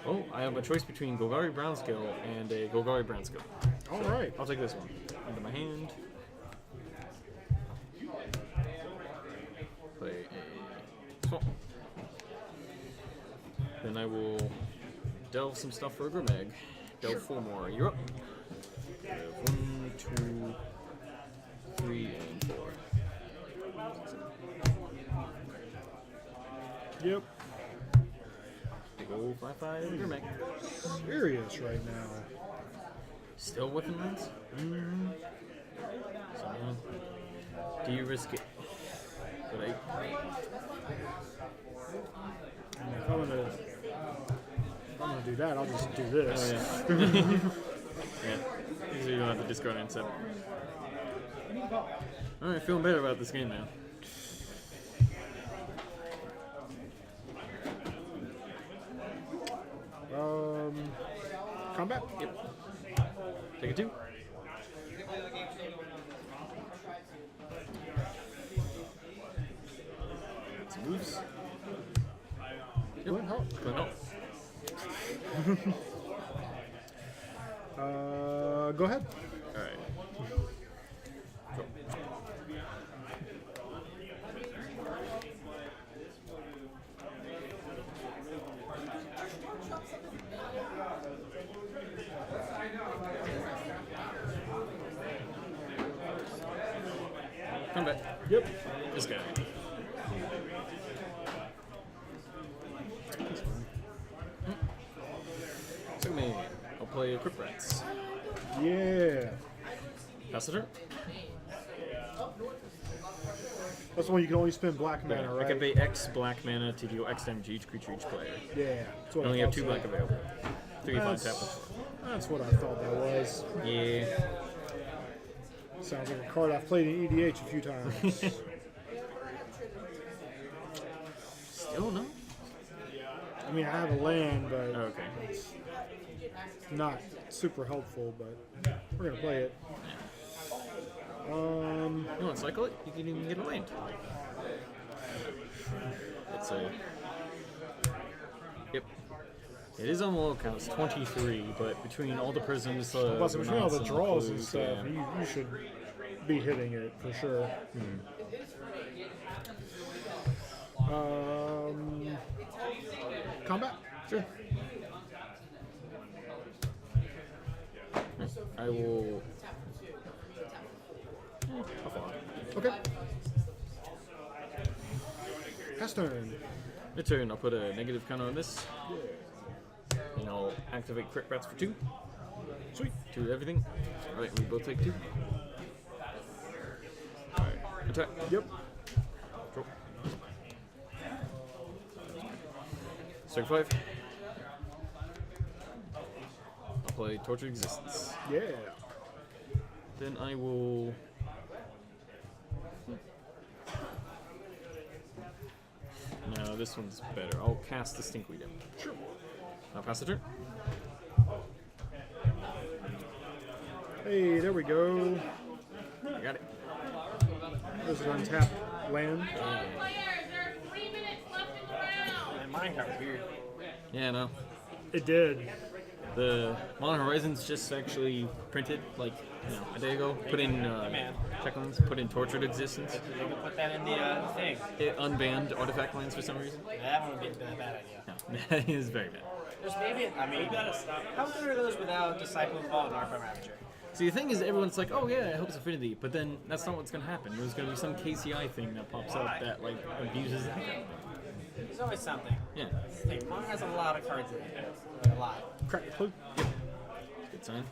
Oh, I have a choice between Golgari Brownscale and a Golgari Brownscale. all right. I'll take this one. Into my hand. Play a swamp. Then I will delve some stuff for a Grimag. Delve 4 more. You're up. I have 1, 2, 3, and 4. Yep. Big ol' 5/5 Grimag. Serious right now. Still within lands? So, do you risk it? But If I'm gonna do that, I'll just do this. Oh, yeah. Yeah. So you don't have to discard and set. Alright, feeling better about this game now. Combat? Yep. Take a 2. Some moves. Yep. What? How? But no. Go ahead. Alright. Cool. Come back. Yep. This guy. Took me. I'll play Quick Rats. Yeah. Pass the turn. That's the one you can only spend black mana, Yeah, right? I can pay X black mana to deal X damage to each creature each player. Yeah. That's what I only thought have 2 so. black available. 3, 5, That's- tap, and 4. That's what I thought that was. Yeah. Sounds like a card I've played in EDH a few times. Still no? I mean, I have a land, but Oh, okay. it's not super helpful, but we're going to play it. You want to cycle it? You can even get a land. Let's say. Yep. It is on the low count. It's 23, but between all the prisms, Plus, between all the mounts draws and clues, stuff, yeah. you should be hitting it for sure. Combat? Sure. I will. I'll follow. Okay. Pass turn. Your turn. I'll put a negative counter on this. And I'll activate Crit Rats for 2. Sweet. 2 to everything. Alright, we both take 2. Alright, attack. Yep. Draw. Strike 5. I'll play Tortured Existence. Yeah. Then I will. No, this one's better. I'll cast the Stinkweed in. Sure. I'll pass the turn. Hey, there we go. I got it. This is untapped land. Players, there are 3 minutes left in the round. And mine got weird. Yeah, no. It did. The Modern Horizons just actually printed like a day ago. Put in checklands. Put in Tortured Existence. They can put that in the thing. It unbanned artifact lands for some reason. That would be a bad idea. No, that is very bad. There's maybe, I mean, how good are those without Disciple of Vault and Arpa Ravager? See, the thing is, everyone's like, "Oh yeah, it helps Affinity," but then that's not what's gonna happen. There's gonna be some KCI thing that pops up that like abuses it. There's always something. Yeah, Hey, Pong has a lot of cards in it. A lot. Crack the clue. good sign.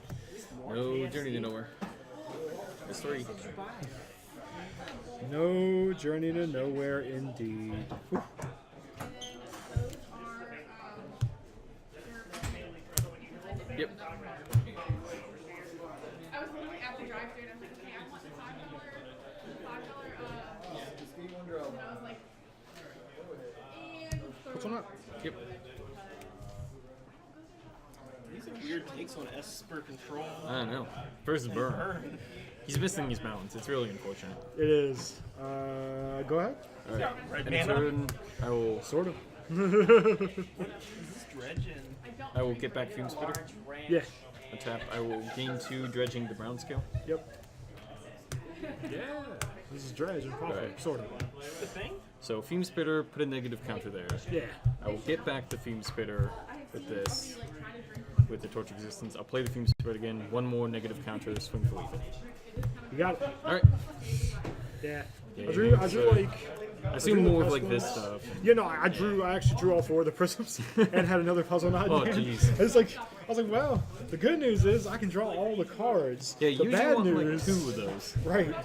No journey to nowhere. That's 3. No journey to nowhere, indeed. Whew. Yep. I was literally at the drive-thru and I'm like, okay, I want the $5, and I was like, and What's on that? Yep. These are weird takes on Esper control. I don't know. First burn. He's missing his mountains. It's really unfortunate. It is. Go ahead. All right. Red End mana? turn. I will. Sort of. Dredging. I will get back Fume Spitter. Yeah. Tap. I will gain 2, dredging the brown scale. Yep. Yeah. This is dredge and Pauper. Right. Sort of. The thing? So Fume Spitter, put a negative counter there. Yeah. I will get back the Fume Spitter with this, with the Torch Existence. I'll play the Fume Spitter again. 1 more negative counter, swing for lethal. You got it. All right. Yeah. Yeah, I drew so- like. I assume drew more the of like best this ones. stuff. Yeah, no, I actually drew all 4 of the prisms and had another puzzle knot. Oh, in there. jeez. It's like, I was like, well, the good news is I can draw all the cards. Yeah, the usually bad want news, like 2 of those. right?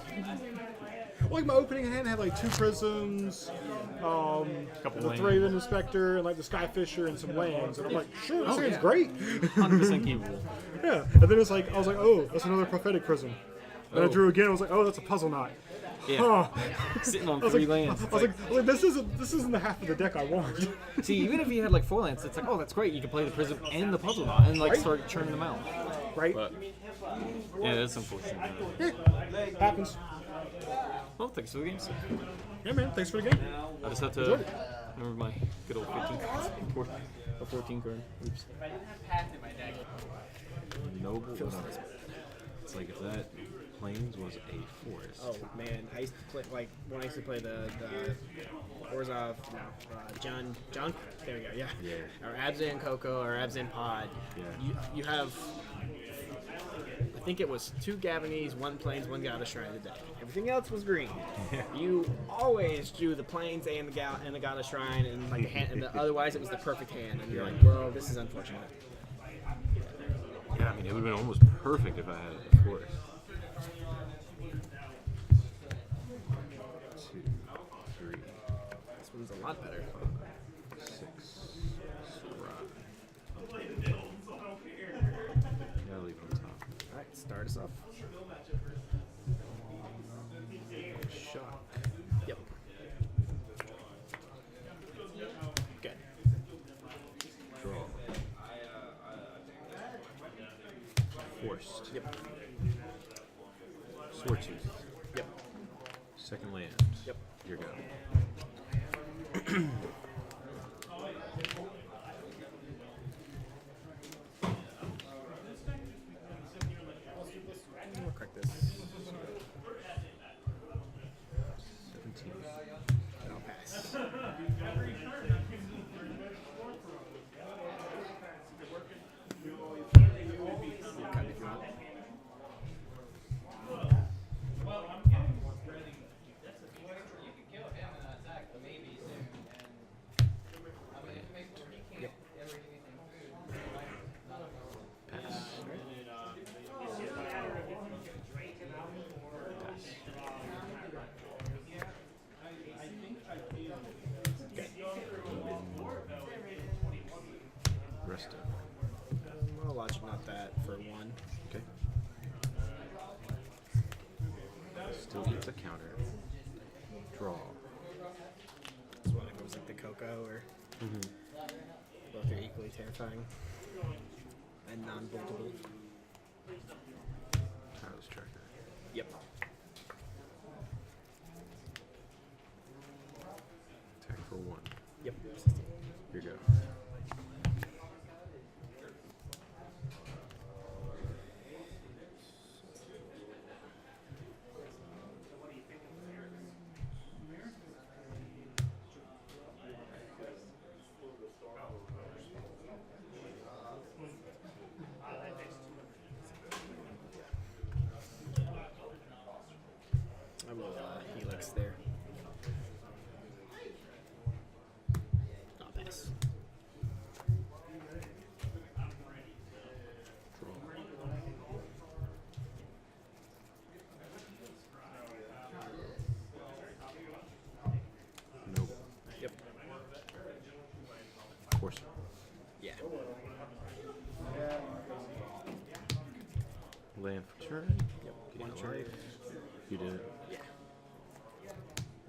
Like my opening hand had like 2 prisms, Couple the lands. Thraven Inspector, and like the Skyfisher and some lands, and I'm like, sure, this Oh, hand's yeah. great. 100% keepable. Yeah, and then it's like, I was like, oh, that's another prophetic prism. And I Oh. drew again. I was like, oh, that's a puzzle knot. Yeah. Oh. Sitting on I was 3 like, lands. I was like, this isn't the half of the deck I want. See, even if you had like 4 lands, it's like, oh, that's great. You can play the Prism and the Puzzle Knot and like Right? start churning them out. Right? But yeah, that's unfortunate. Happens. Well, thanks for the games. Yeah, man. Thanks for the game. I just have Enjoyed to it. remember my good old 15 cards. A 14 card. Oops. If I didn't have path in my deck. Noble. It's like if that plains was a forest. Oh man, I used to play like when I used to play the Orzhov, John. There we go. Yeah. Yeah. Or Abzan Coco or Abzan Pod. Yeah. You have. I think it was 2 Gavinies, 1 Plains, 1 Goddess Shrine of the deck. Everything else was green. You always drew the Plains and the Goddess Shrine and like the hand, and otherwise it was the perfect hand. And you're like, well, this is unfortunate. mean, it would have been almost perfect if I had it before. 2, 3, This one's a lot better. 6. Gotta leave it on top. Alright, start us off. Shock. Yep. Good. Draw. Forced. Yep. Sword tooth. Yep. Second land. Yep. Your go. We'll crack this. 17. And I'll pass. Cut if you want. Yep. Pass. Resto. I'll logic not that for 1. Okay. Still eats a counter. Draw. This one if it was like the Coco or both are equally terrifying and non-boltable. Tireless Tracker. Yep. Attack for 1. Yep. 16. Here you go. I will helix there. I'll pass. Nope. Yep. Course. Yeah. Land for turn. Yep. Gain One a turn. life. You did it. Yeah.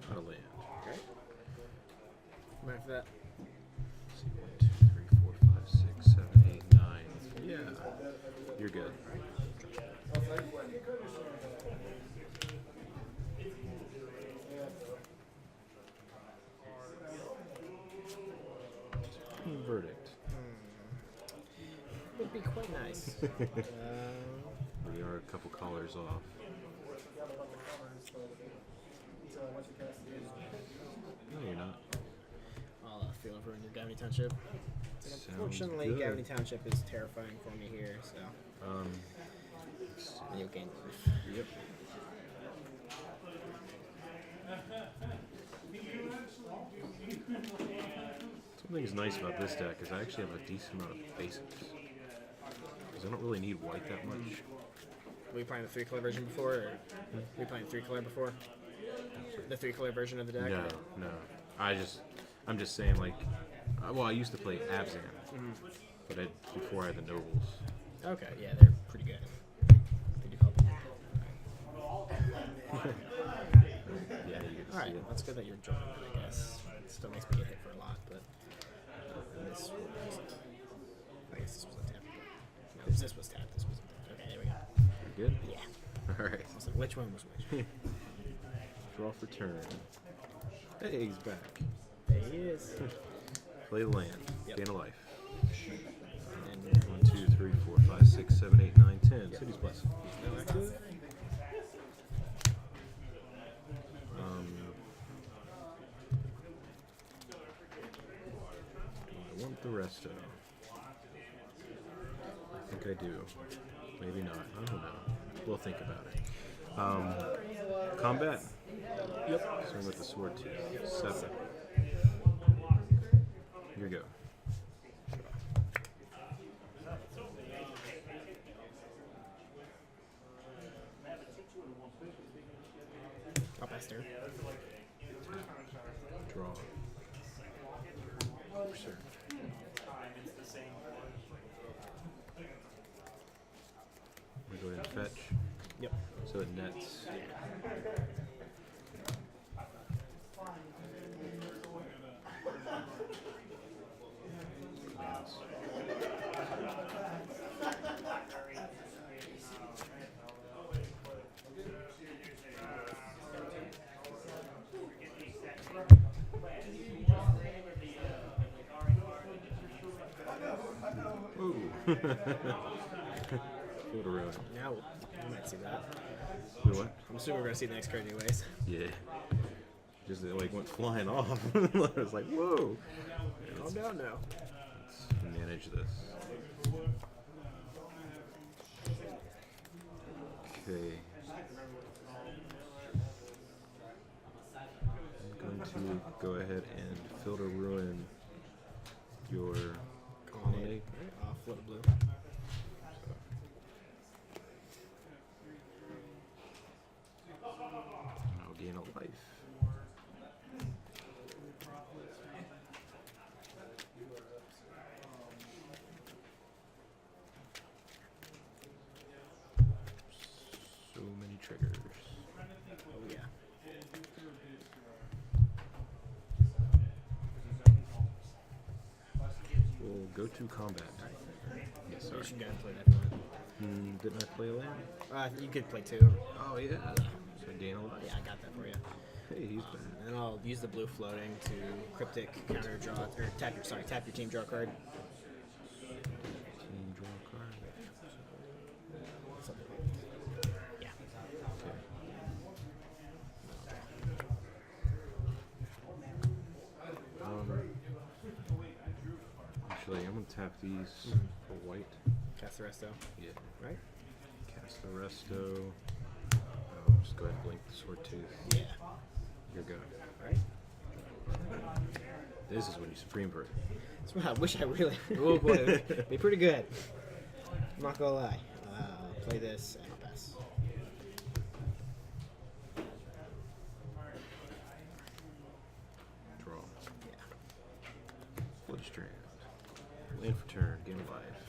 Not a land. Okay. Come after that. Let's see, 1, 2, 3, 4, 5, 6, 7, 8, 9. Yeah. You're good. Verdict. Would be quite nice. We are a couple colors off. No, you're not. I'll feel over in your Gavany Township. Sounds Unfortunately, good. Gavany Township is terrifying for me here, so. And you'll gain life. Yep. Something's nice about this deck is I actually have a decent amount of basics. Because I don't really need white that much. Were you playing the 3-color version before, or were you playing 3-color before? The 3-color version of the deck? No, no. I'm just saying, like, well, I used to play Abzan, but before I had the Nobles. Okay, yeah, they're pretty good. They do help. Yeah, you get to Alright, see it. that's good that you're joining that, I guess. It still makes me get hit for a lot, but this wasn't. I guess this was a tap. No, this was tap, this wasn't tap. Okay, there we go. You're good? Yeah. Alright. I was like, which one was which? Draw for turn. Hey, he's back. There he is. Play the land. Yep. Gain a life. And 1, 2, 3, 4, 5, 6, 7, 8, 9, 10. City's Blessing. no active. I want the resto. I think I do. Maybe not. I don't know. We'll think about it. Combat. Yep. Starting with the sword too. 7. Here you go. Master. Draw. Sure. We go ahead and fetch. Yep. So it nets. Ooh. Field of Ruin. Now we might see that. Do what? I'm assuming we're gonna see the next card anyways. Yeah. Just it like went flying off. I was like, whoa. Calm down now. Let's manage this. Okay. I'm going to go ahead and filter ruin your colonnade. Flip blue. I'll gain a life. So many triggers. Oh yeah. We'll go to combat. Yes, You sorry. should go and play that one. Didn't I play a land? You could play 2. Oh yeah. So gain a life. Yeah, I got that for you. Hey, he's back. And then I'll use the blue floating to cryptic counter draw or tap your team draw card. Team draw a card. Something like that. Yeah. Actually, I'm gonna tap these for white. Cast the resto. Yeah. Right? Cast the resto. Just go ahead and blink the sword tooth. Yeah. You're go. Right? This is when you supreme vert. That's what I wish I really. Oh boy, it'd be pretty good. I'm not gonna lie. I'll play this and I'll pass. Draw. Yeah. Blood strand. Land for turn. Gain a life.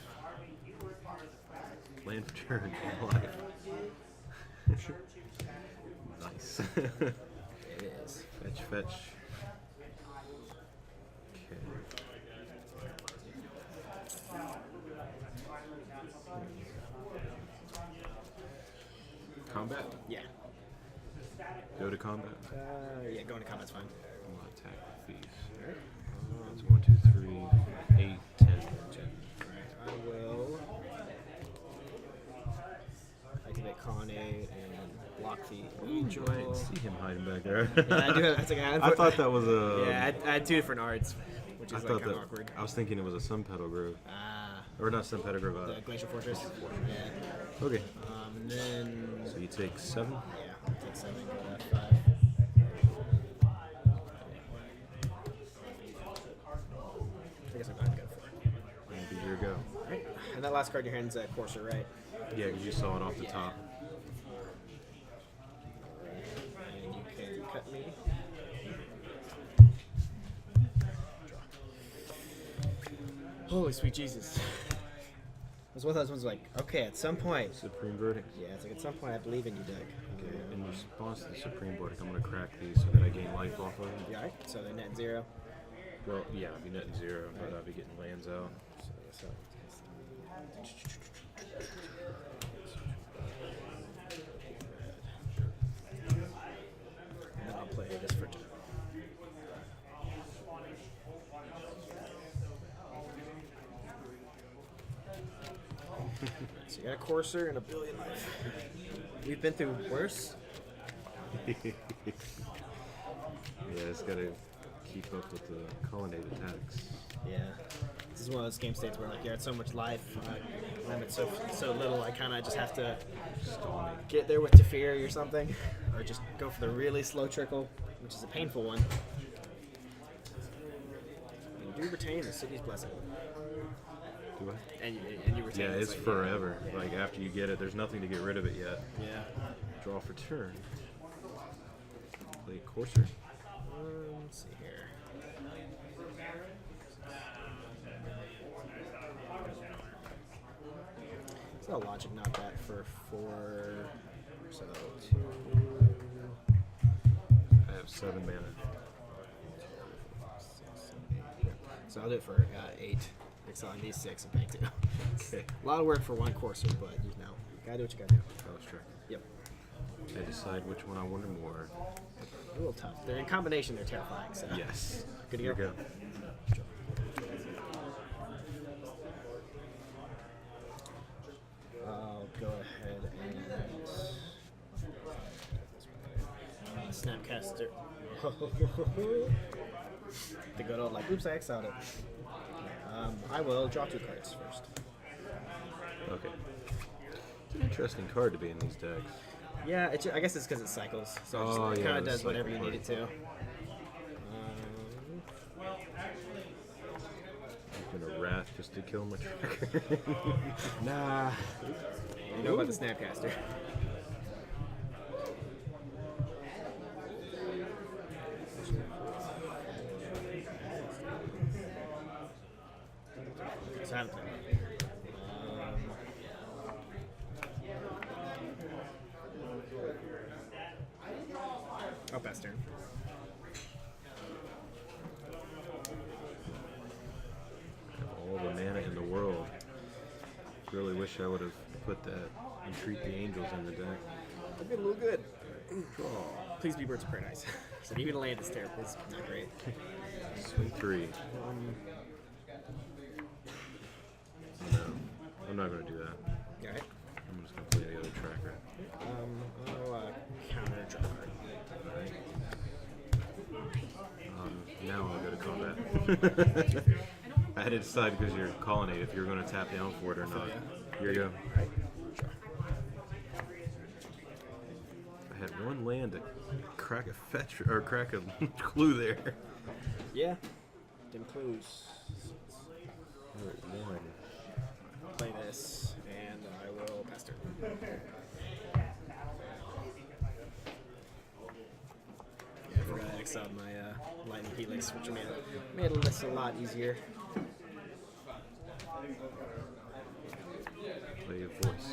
Land for turn. Gain a life. Nice. It is. Fetch, fetch. Okay. Combat? Yeah. Go to combat. Yeah, going to combat's fine. I'm gonna attack with these. That's 1, 2, 3, 8, 10. I will activate Colonnade and block the Angel. I didn't see him hiding back there. Yeah, I do have, that's like, I thought that was a. Yeah, I had 2 different arts, which I is thought like kind that. of awkward. I was thinking it was a Sun Petal Grove. Ah, Or not Sun Petal Grove. the Glacial Fortress. Yeah. Okay. And then So you take 7. yeah, I'll take 7, go to 5. I guess I'll go ahead and go for it. And be your go. Alright. And that last card in your hand's a Courser, right? Yeah, because you saw it off the top. And you can cut me. Holy sweet Jesus. It was one of those ones like, okay, at some point. Supreme Verdict. Yeah, it's like at some point I believe in you, Doug. Okay, in response to the Supreme Verdict, I'm going to crack these so that I gain life off of them. You alright? So they're net 0. Well, yeah, I'll be netting 0, but I'll be getting lands out. So and then I'll play this for 2. So you got a Courser and a billion life. We've been through worse. Yeah, it's got to keep up with the colonnade attacks. Yeah. This is one of those game states where like you're at so much life, when I'm at so little, I kind of just have to get there with Teferi or something, or just go for the really slow trickle, which is a painful one. You do retain the city's blessing, Do I? and you retain. Yeah, it's like, forever. Like, after you get it, there's nothing to get rid of it yet. Yeah. Draw for turn. Play Courser. Let's see here. It's not logic, not that for 4. So 2. I have 7 mana. So I'll do it for 8. Excelling these 6 and paying 2. Okay. A lot of work for one courser, but you know, you gotta do what you gotta do. That was true. Yep. I decide which one I wanted more. A little tough. They're in combination, they're terrifying. So Yes. good to Here go. you go. I'll go ahead and Snapcaster. The good old like, oops, I exiled it. I will draw 2 cards first. Okay. It's an interesting card to be in these decks. Yeah, I guess it's because it cycles, so Oh, it just yeah, kind of the does whatever you cycle need it to. I'm gonna Wrath just to kill my tracker. Nah. You know about the Snapcaster. So I haven't played it. I'll pass turn. All the mana in the world. Really wish I would have put that Entreat the Angels in the deck. That'd be a little good. Please be Birds of Paradise. So even a land is terrible. It's not great. Swing 3. No, I'm not gonna do that. Alright. I'm just gonna play the other tracker. I'll counter draw card. Now I'll go to combat. I had to decide because you're calling it if you're going to tap down for it or not. Here you go. I had one land to crack a fetch or crack a clue there. Yeah. Dim clues. One. Play this, and I will pass turn. Yeah, I forgot I exiled my Lightning Helix, which made this a lot easier. Play a voice.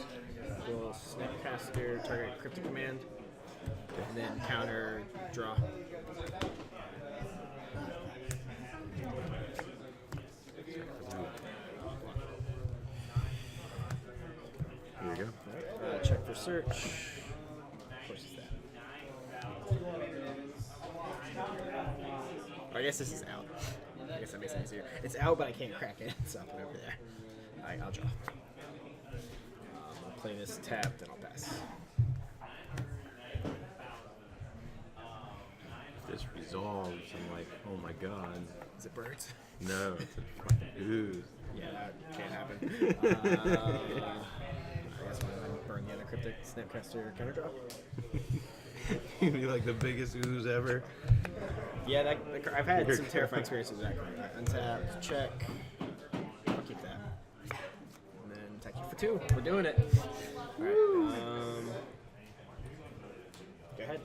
We'll Snapcaster, target Cryptic Command, and then counter draw. Here you go. Check for search. Of course it's that. I guess this is out. I guess that makes it easier. It's out, but I can't crack it, so I'll put it over there. Alright, I'll draw. I'll play this tapped, and I'll pass. This resolves. I'm like, oh my god. Is it birds? No, it's a fucking ooze. Yeah, that can't happen. I guess I'll burn the other Cryptic Snapcaster counter draw. You'd be like the biggest ooze ever. Yeah, I've had some terrifying experiences with that card. Untap, check. I'll keep that. And then attack you for 2. We're doing it. Alright, go ahead.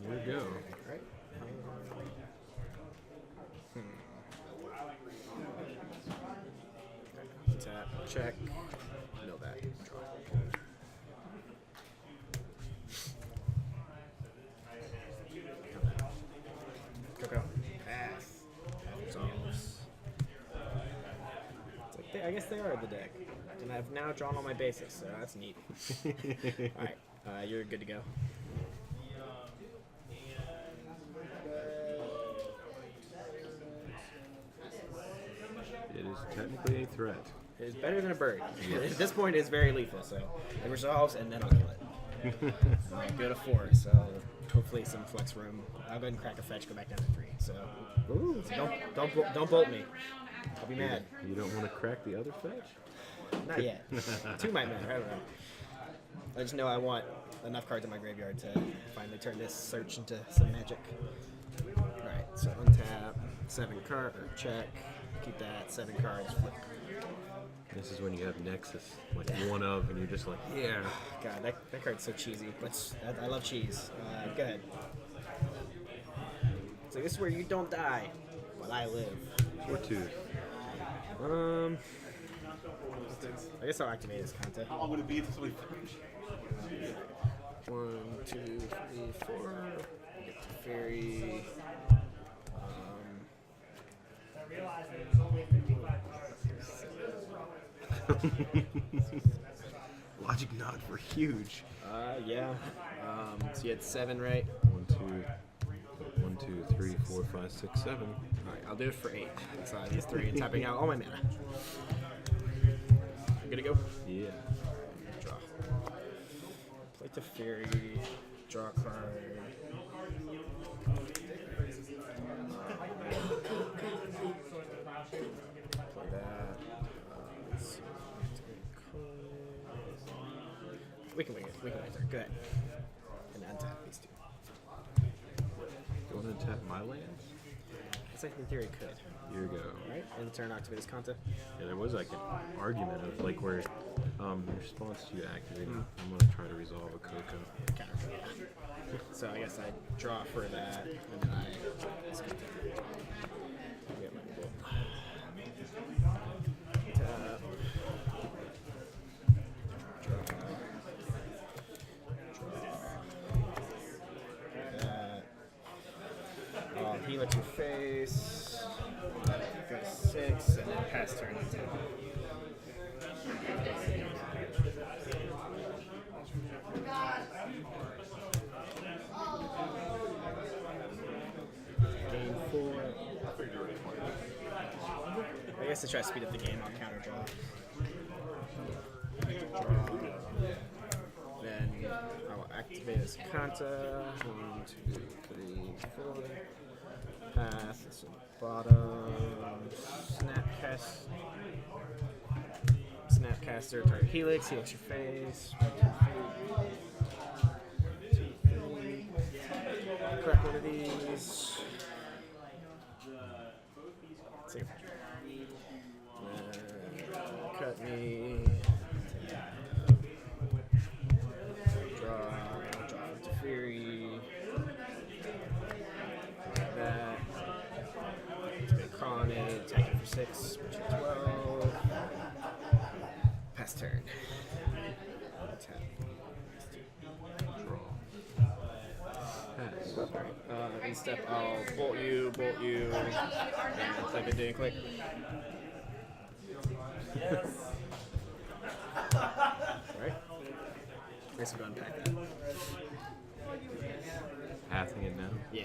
Here we go. Alright. Tap, check. Mill that. Draw. Go. Pass. Resolves. It's like I guess they are the deck. And I've now drawn all my basics, so that's neat. Alright, you're good to go. It is technically a threat. It is better than a bird. At this point, it's very lethal, so it resolves, and then I'll kill it. Go to 4, so hopefully some flex room. I'll go ahead and crack a fetch, go back down to 3. So, don't bolt me. I'll be mad. You don't want to crack the other fetch? Not yet. 2 might matter. I don't know. I just know I want enough cards in my graveyard to finally turn this search into some magic. Alright, so untap, 7 card, or check. Keep that 7 cards. Flip. This is when you have Nexus, like one of, and you're just like, yeah. God, that card's so cheesy. I love cheese. Go ahead. So this is where you don't die, but I live. 4/2. I guess I'll activate this content. How long would it be until we finish? 1, 2, 3, 4. Get to fairy. Logic nod for huge. Yeah. So you had 7, right? 1, 2, 3, 4, 5, 6, 7. Alright, I'll do it for 8. So these 3 and tapping out all my mana. I'm gonna go. Yeah. Draw. Play to fairy. Draw a card. Play that. Let's see. We can wing it. We can wing it. Go ahead. And untap these 2. You want to tap my lands? Guess I in theory could. Here we go. Right? And turn activate this content. Yeah, there was like an argument of like where in response to you activating, I'm going to try to resolve a Coco. Counter. So I guess I draw for that, and then I get my bolt. Tap. That. Heal to face. Go to 6, and then pass turn to 10. Gain 4. I guess to try to speed up the game, I'll counter draw. Then I will activate this Kanta. 1, 2, 3, 4. Pass. This on the bottom. Snapcaster. Target Helix. Helix your face. 1, 2, 3. Crack one of these. Save. Cut me. Draw into Fury. Like that. Make on it. Attack it for 6. 12. Pass turn. Tap. Pass. Alright, in step, I'll bolt you, and click it, didn't click. Alright. I guess we'll go unpack that. Pathing it now. Yeah.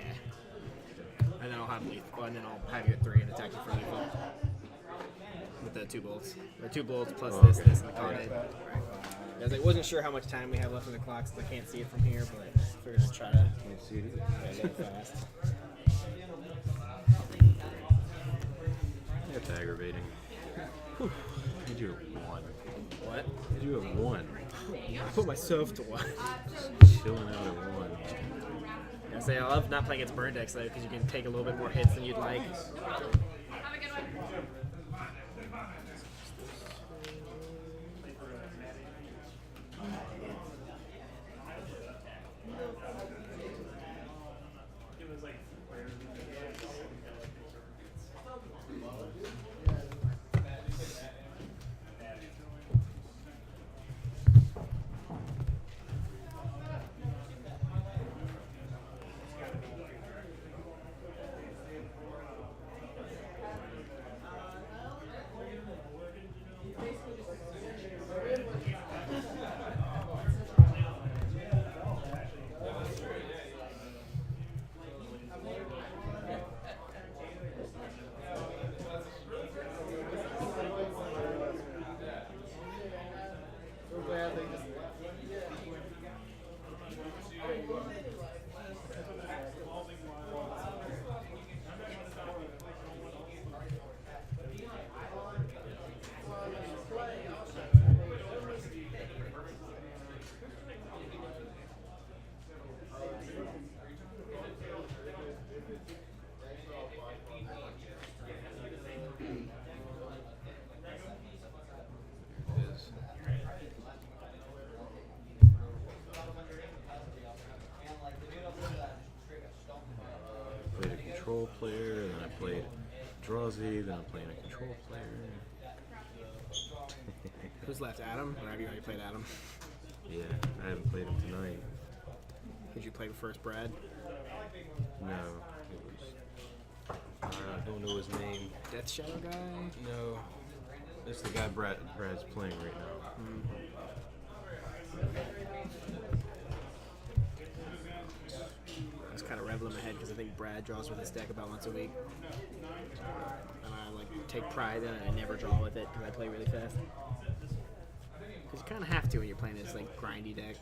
And then I'll have lethal. Well, and then I'll have you at 3 and attack you for lethal. With the 2 bolts. Or 2 bolts plus this, and the card. Because I wasn't sure how much time we have left on the clock, since I can't see it from here, but I figured I'd try to Can't see it. get it fast. That's aggravating. You do a 1. What? You do a 1. I put myself to 1. Chilling out at 1. I say I love not playing against burn decks though, because you can take a little bit more hits than you'd like. Have a good one. player, then I played Drazy, then I'm playing a control player. Who's left? Adam? Or have you already played Adam? Yeah, I haven't played him tonight. Did you play first, Brad? No, it was. I don't know his name. Death Shadow guy? No, it's the guy Brad's playing right now. I was kind of reveling in my head because I think Brad draws with his deck about once a week. And I like take pride in it. I never draw with it because I play really fast. Because you kind of have to when you're playing this like grindy deck.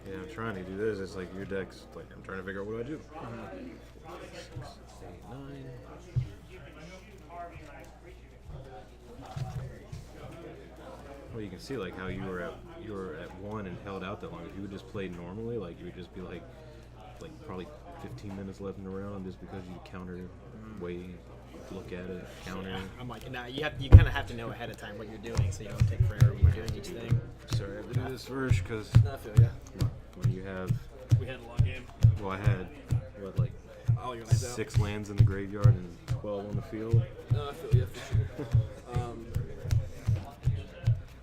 Yeah, I'm trying to do this. It's like your deck's like I'm trying to figure out what do I do. 6, 8, 9. Well, you can see like how you were at 1 and held out that long. If you would just play normally, like you would just be like probably 15 minutes left in the round just because you counter, wait, look at it, counter. Yeah, I'm like, nah, you kind of have to know ahead of time what you're doing so you don't take forever when you're doing each thing. Sorry, I have to do this first because No, I feel ya. when you have, We had a long game. well, I had what like Oh, your lands out. 6 lands in the graveyard and 12 on the field. No, I feel ya for sure.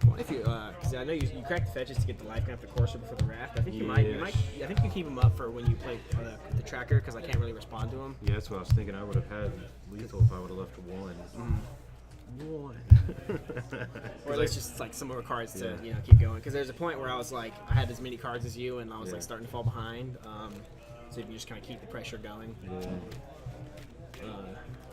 What if you, because I know you cracked the fetches to get the life gun after Courser before the raft. I think you might, I think you keep them up for when you play the tracker because I can't really respond to them. Yeah, that's what I was thinking. I would have had lethal if I would have left 1. Or at least just like some more cards to Yeah. keep going. Because there's a point where I was like, I had as many cards as you, and I was like starting to fall behind. So you can just kind of keep the pressure going. Yeah.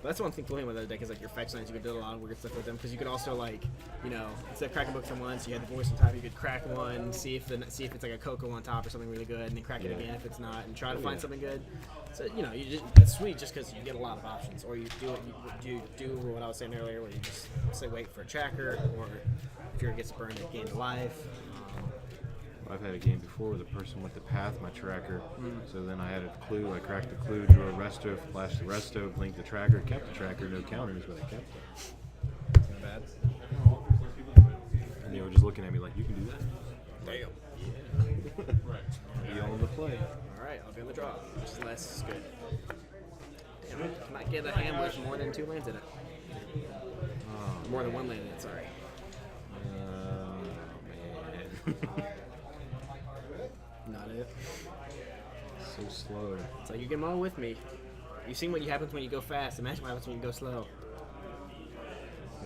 That's one thing playing with the deck is like your fetch lines. You could do a lot of weird stuff with them because you could also like, instead of cracking books on once, you had the voice on top. You could crack one, see if it's like a Coco on top or something really good, and then crack it again if it's not, and try to find something good. So it's sweet just because you get a lot of options. Or you do what I was saying earlier, where you just say wait for a tracker, or if your gets burned, it gains life. I've had a game before where the person went to path my tracker, so then I had a clue. I cracked the clue, drew a resto, flashed the resto, blinked the tracker, kept the tracker, no counters, but I kept it. It's not bad. And they were just looking at me like, "You can do that?" Damn. Be on the play. All right, I'll be on the draw. Just less is good. Damn it! Might get a hand with more than 2 lands in it. More than 1 land in it. Sorry. Man. Not it. So slow. It's like you get all with me. You've seen what happens when you go fast. Imagine what happens when you go slow.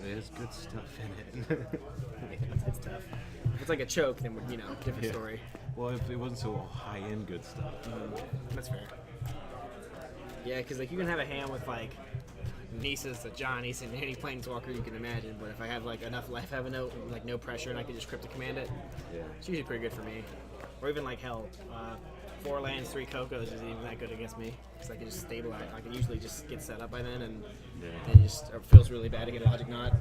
There's good stuff in it. It's tough. If it's like a choke, then different story. Well, if it wasn't so high-end good stuff. That's fair. Yeah, because like you can have a hand with like Nisa's, the Johnny's, and any planeswalker you can imagine. But if I have like enough life, I have no pressure, and I can just crypto command it. Yeah. It's usually pretty good for me. Or even like hell, 4 lands, 3 Cocos isn't even that good against me. Because I can just stabilize. I can usually just get set up by then, and then it just feels really bad to get a Logic Knot.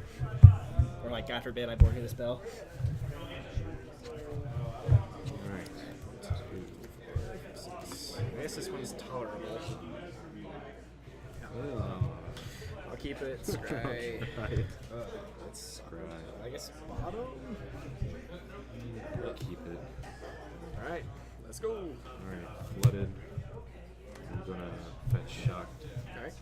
Or like, God forbid, I bore you the spell. Alright. I guess this one's tolerable. I'll keep it. Scry. Let's Scry. I guess bottom. I'll keep it. All right, let's go. Alright, flooded. I'm gonna fetch shocked. All right.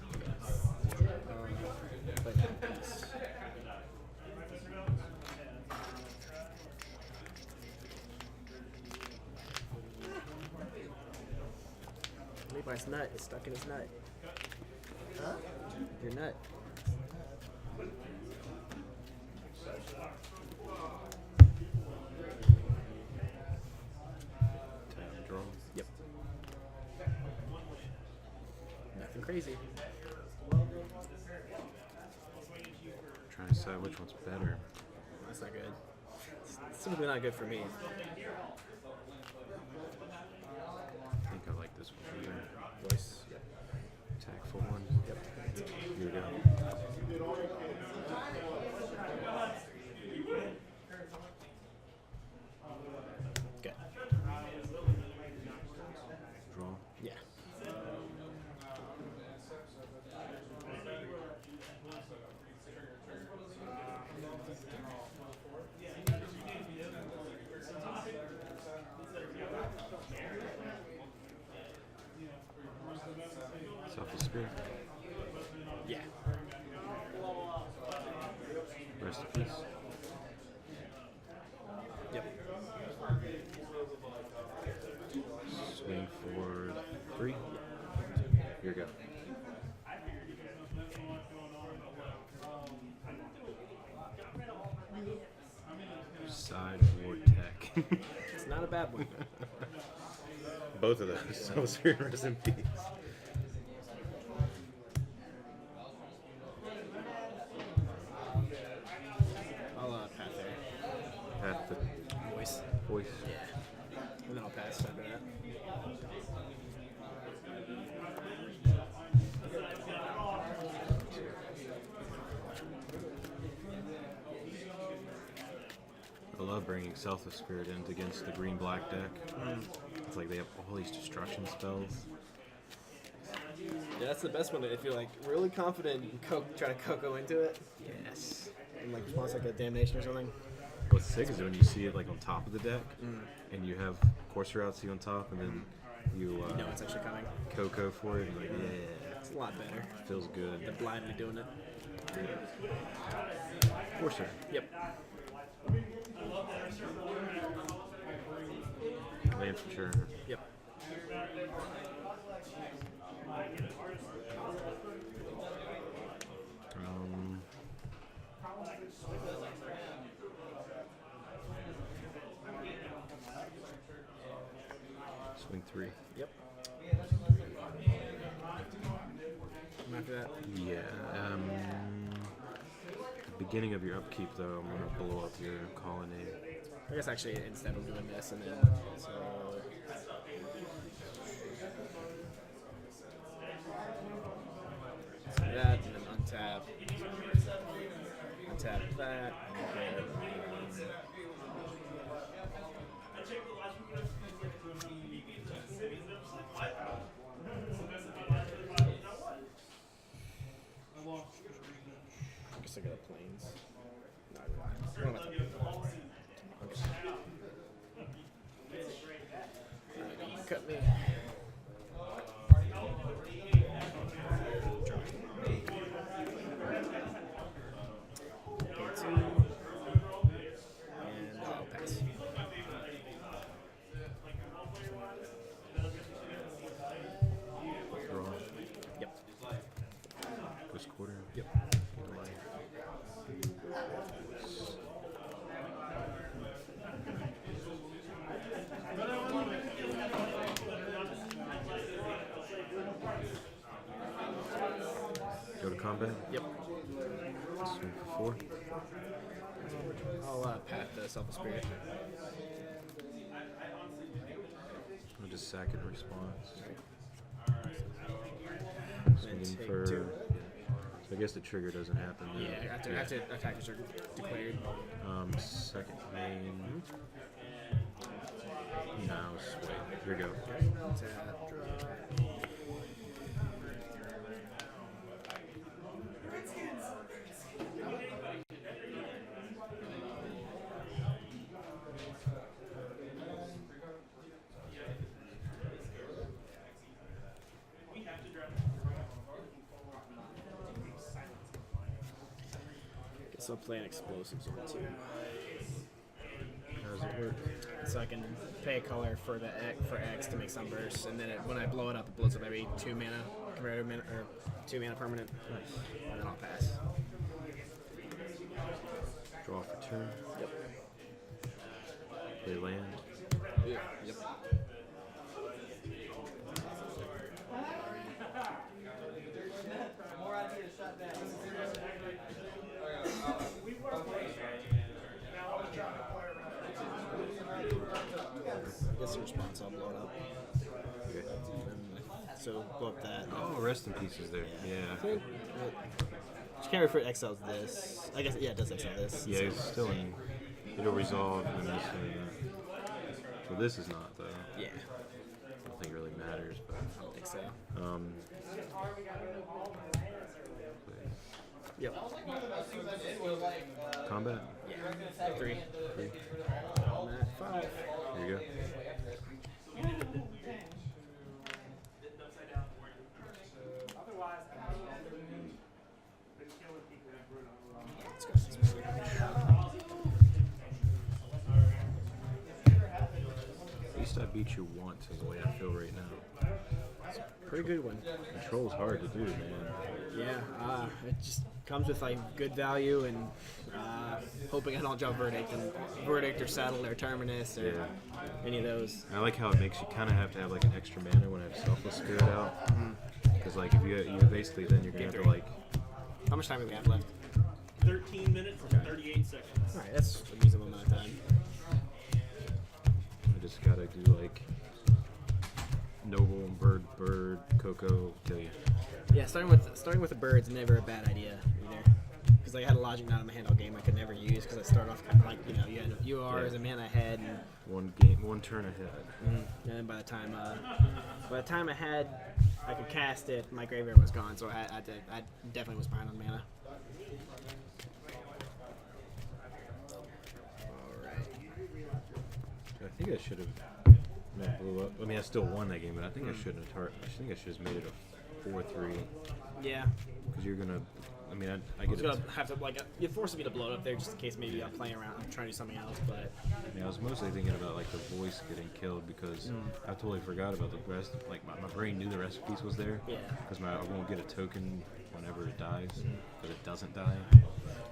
Levi's nut is stuck in his nut. Huh? Your nut. Draw. Yep. Nothing crazy. Trying to decide which one's better. That's not good. It's simply not good for me. I think I like this one better. Voice. Yep. Tactful one. Yep. Here we go. Good. Draw. Yeah. Spirit. Yeah. Rest in peace. Yep. Swing for 3. Here we go. Sideboard tech. It's not a bad one. Both of those. So Spirit, rest in peace. I'll pass there. Path to Voice. voice. Yeah. And then I'll pass after that. I love bringing Selfless Spirit in against the green-black deck. It's like they have all these destruction spells. Yeah, that's the best one. If you're like really confident, you can try to Coco into it. Yes. In like response like a damnation or something. What's sick is when you see it like on top of the deck, and you have Courser Outsea on top, and then you You know it's actually coming. Coco for it, and you're like, yeah, It's a lot better feels good. than blindly doing it. Courser. Yep. Land for turn. Yep. Swing 3. Yep. After that. Yeah. Beginning of your upkeep, though, I'm gonna blow up your colonnade. I guess actually instead of doing this and then so that and then untap that and I guess I got a planes. No, what am I thinking? Cut me. And I'll pass. Draw. Yep. This quarter. Yep. Go to combat. Yep. Swing for 4. I'll pat the Selfless Spirit. I'll just sack it in response. And Swinging take for. 2. So I guess the trigger doesn't happen. Yeah, after attackers are declared. Second main. Now swing. Here we go. Tap, draw. Guess I'll play an explosives on 2. How does it work? So I can pay a color for the X to make sunbursts, and then when I blow it up, it blows up every 2 mana converted mana or 2 mana permanent, and then I'll pass. Draw for turn. Yep. Play land. Yep. Guess the response, I'll blow it up. Okay. So blow up that. Oh, rest in pieces there. Yeah. Just can't refer to exiles this. I guess it does exile this. Yeah, so. it's still in. It'll resolve and this so this is not though. Yeah. I don't think it really matters, but I don't think so. Yep. Combat. Yeah. 3. I'm at 5. Here you go. want to, the way I feel right now. Pretty good one. Control's hard to do, man. Yeah, it just comes with like good value and hoping I don't draw verdict or saddle or terminus or any of those. I like how it makes you kind of have to have like an extra mana when I have Selfless Spirit out. Because like if you basically then you're gonna have to like. How much time do we have left? 13 minutes and 38 seconds. All right, that's a reasonable amount of time. I just gotta do like Noble, Bird, Coco, kill you. Yeah, starting with the bird's never a bad idea either. Because like, I had a logic knot in my hand all game I could never use because I started off kind of like you had UR as a mana ahead and One turn ahead. and then by the time I could cast it, my graveyard was gone, so I definitely was behind on mana. I think I should have blew up. I mean, I still won that game, but I think I shouldn't have. I think I should have made it a 4-3. Yeah. Because you're gonna. I mean, I I get was it. gonna have to like it forced me to blow it up there just in case maybe I'm playing around, I'm trying to do something else, but I was mostly thinking about like the voice getting killed because I totally forgot about the rest. Like my brain knew the recipes was there. Yeah. Because I won't get a token whenever it dies, but it doesn't die.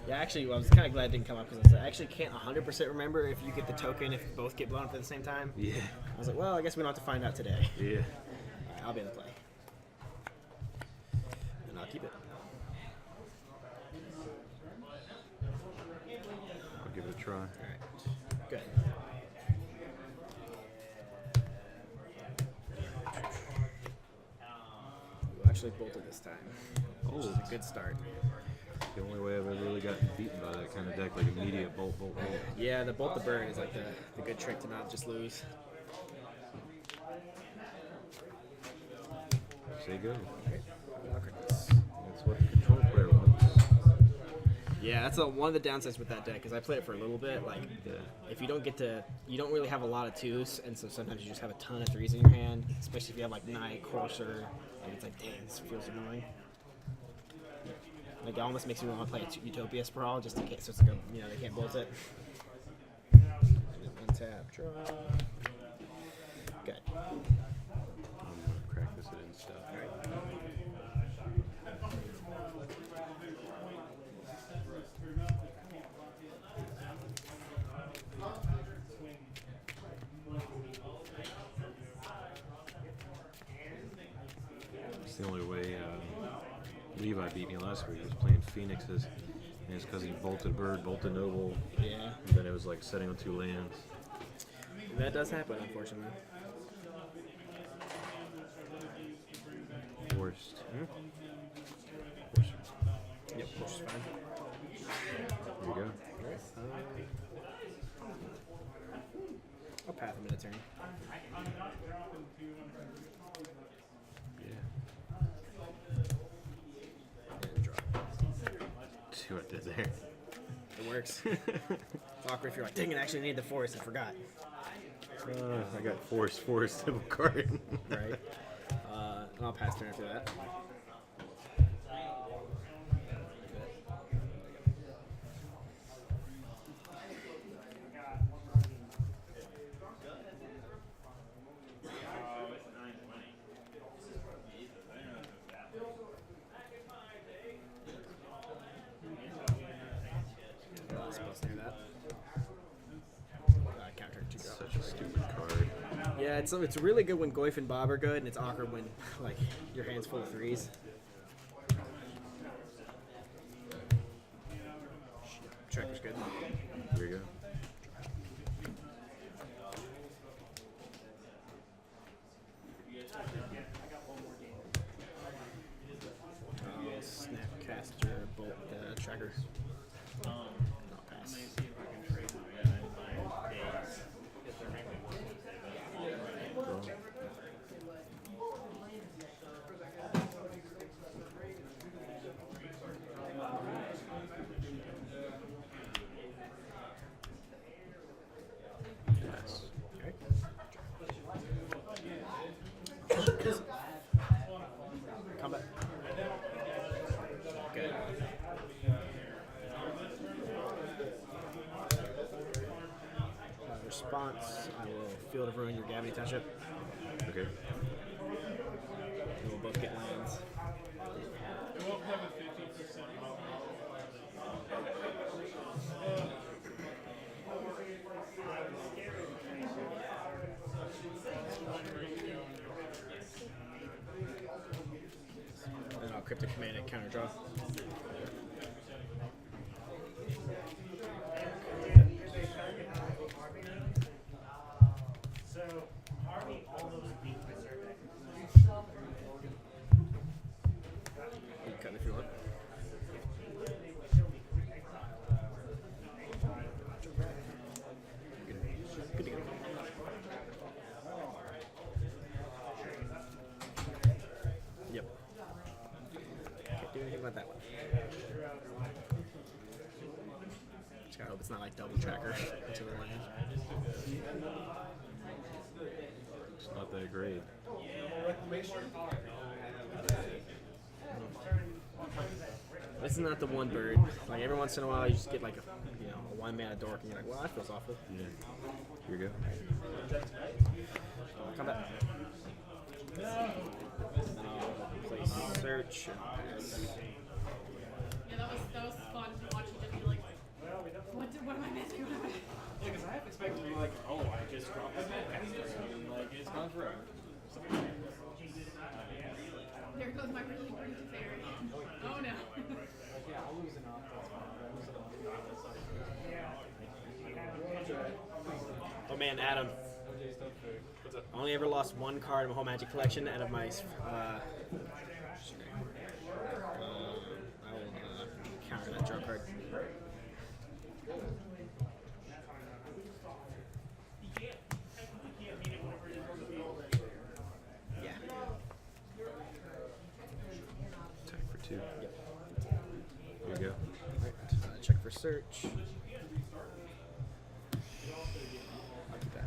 yeah, actually I was kind of glad it didn't come up because I actually can't 100% remember if you get the token if both get blown up at the same time. Yeah. I was like, well, I guess we don't have to find out today. Yeah. I'll be able to play. And I'll keep it. I'll give it a try. All right. Good. Ooh, actually bolted this time. Oh, it's a good start. The only way I've ever really gotten beaten by that kind of deck, like immediate bolt. Yeah, the bolt the bird is like the good trick to not just lose. Say go. That's That's what the control player wants. Yeah, that's one of the downsides with that deck because I played it for a little bit. Like, if you don't really have a lot of twos, and so sometimes you just have a ton of threes in your hand, especially if you have like Knight, Courser. Like, it's like, dang, this feels annoying. Like, it almost makes me want to play a Utopia Sprawl just in case, so it's like they can't bolt it. Untap, draw. Good. I'm gonna crack this in stuff. All right. It's the only way Levi beat me last week. He was playing Phoenixes, and it's because he bolted Bird, bolted Noble, Yeah. and then it was like setting on 2 lands. That does happen, unfortunately. Worst. Yep, which is fine. There you go. I'll path him in a turn. Yeah. And draw. See what I did there. It works. It's awkward if you're like, dang it, I actually need the forest, I forgot. I got force double card. Right. I'll pass turn after that. Such a stupid card. Yeah, it's really good when Goyf and Bob are good, and it's awkward when like your hand's full of threes. Tracker's good. Here you go. Snapcaster, bolt the tracker. I'll pass. Yes. Combat. Good. Response, I will Field of Ruin your Gavity Township. Okay. We'll both get lands. It won't have a 50% off. And I'll cryptic command it, counter draw. You can cut if you want. Good to go. Yep. Can't do anything about that one. Just gotta hope it's not like double tracker into the land. It's not that great. This is not the one bird. Like every once in a while, you just get like a one mana dork, and you're like, well, that feels awful. Yeah. Here you go. Come back. Play search. Yeah, that was fun to watch you just be like, what am I missing? What am I? Yeah, because I half expected to be like, oh, I just dropped this master, and like it's gone forever. There goes my really pretty fairy. Oh no. Yeah, I'll lose enough. Oh man, Adam. I only ever lost one card in my whole Magic collection out of my. I will counter that draw card. Yeah. Attack for 2. Yep. Here you go. Alright. Check for search. I'll keep that.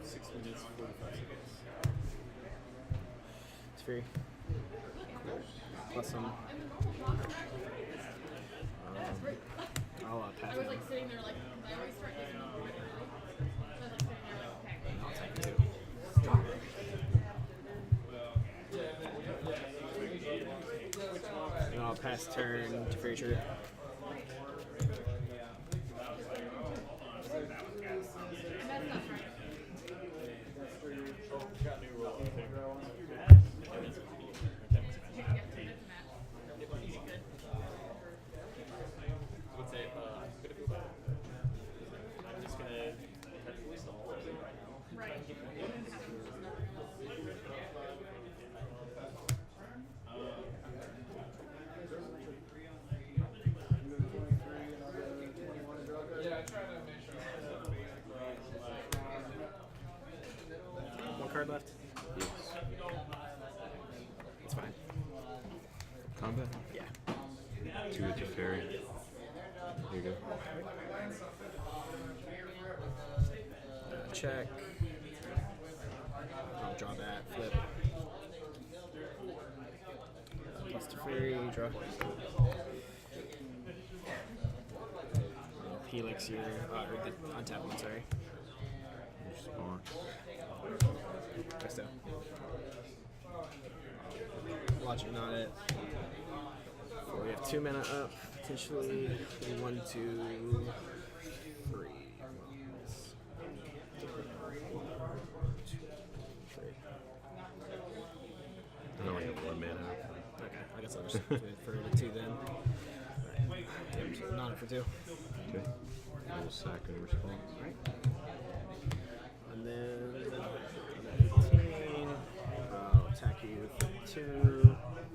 6 minutes, 45 seconds. It's free. Plus some. I'll pass. I was like sitting there like, I always start listening to music early. So I was like sitting there like, okay. I'll take it too. And I'll pass turn to Fraser. I messed up, right? Would say, good if you I'm just gonna technically stall right now. Right. One card left. Yes. It's fine. Combat? Yeah. 2 with your fairy. Here you go. Check. I'll draw that. Flip. Plus 2 free. Draw. Helix here. Or the untap one, sorry. Response. Presto. Logic on it. We have 2 mana up, potentially 1, 2, 3. I only have 1 mana. Okay, I guess I'll just do it for the 2 then. Right. Damn, not it for 2. Okay. I will sack in response. And then 18. I'll attack you for 2.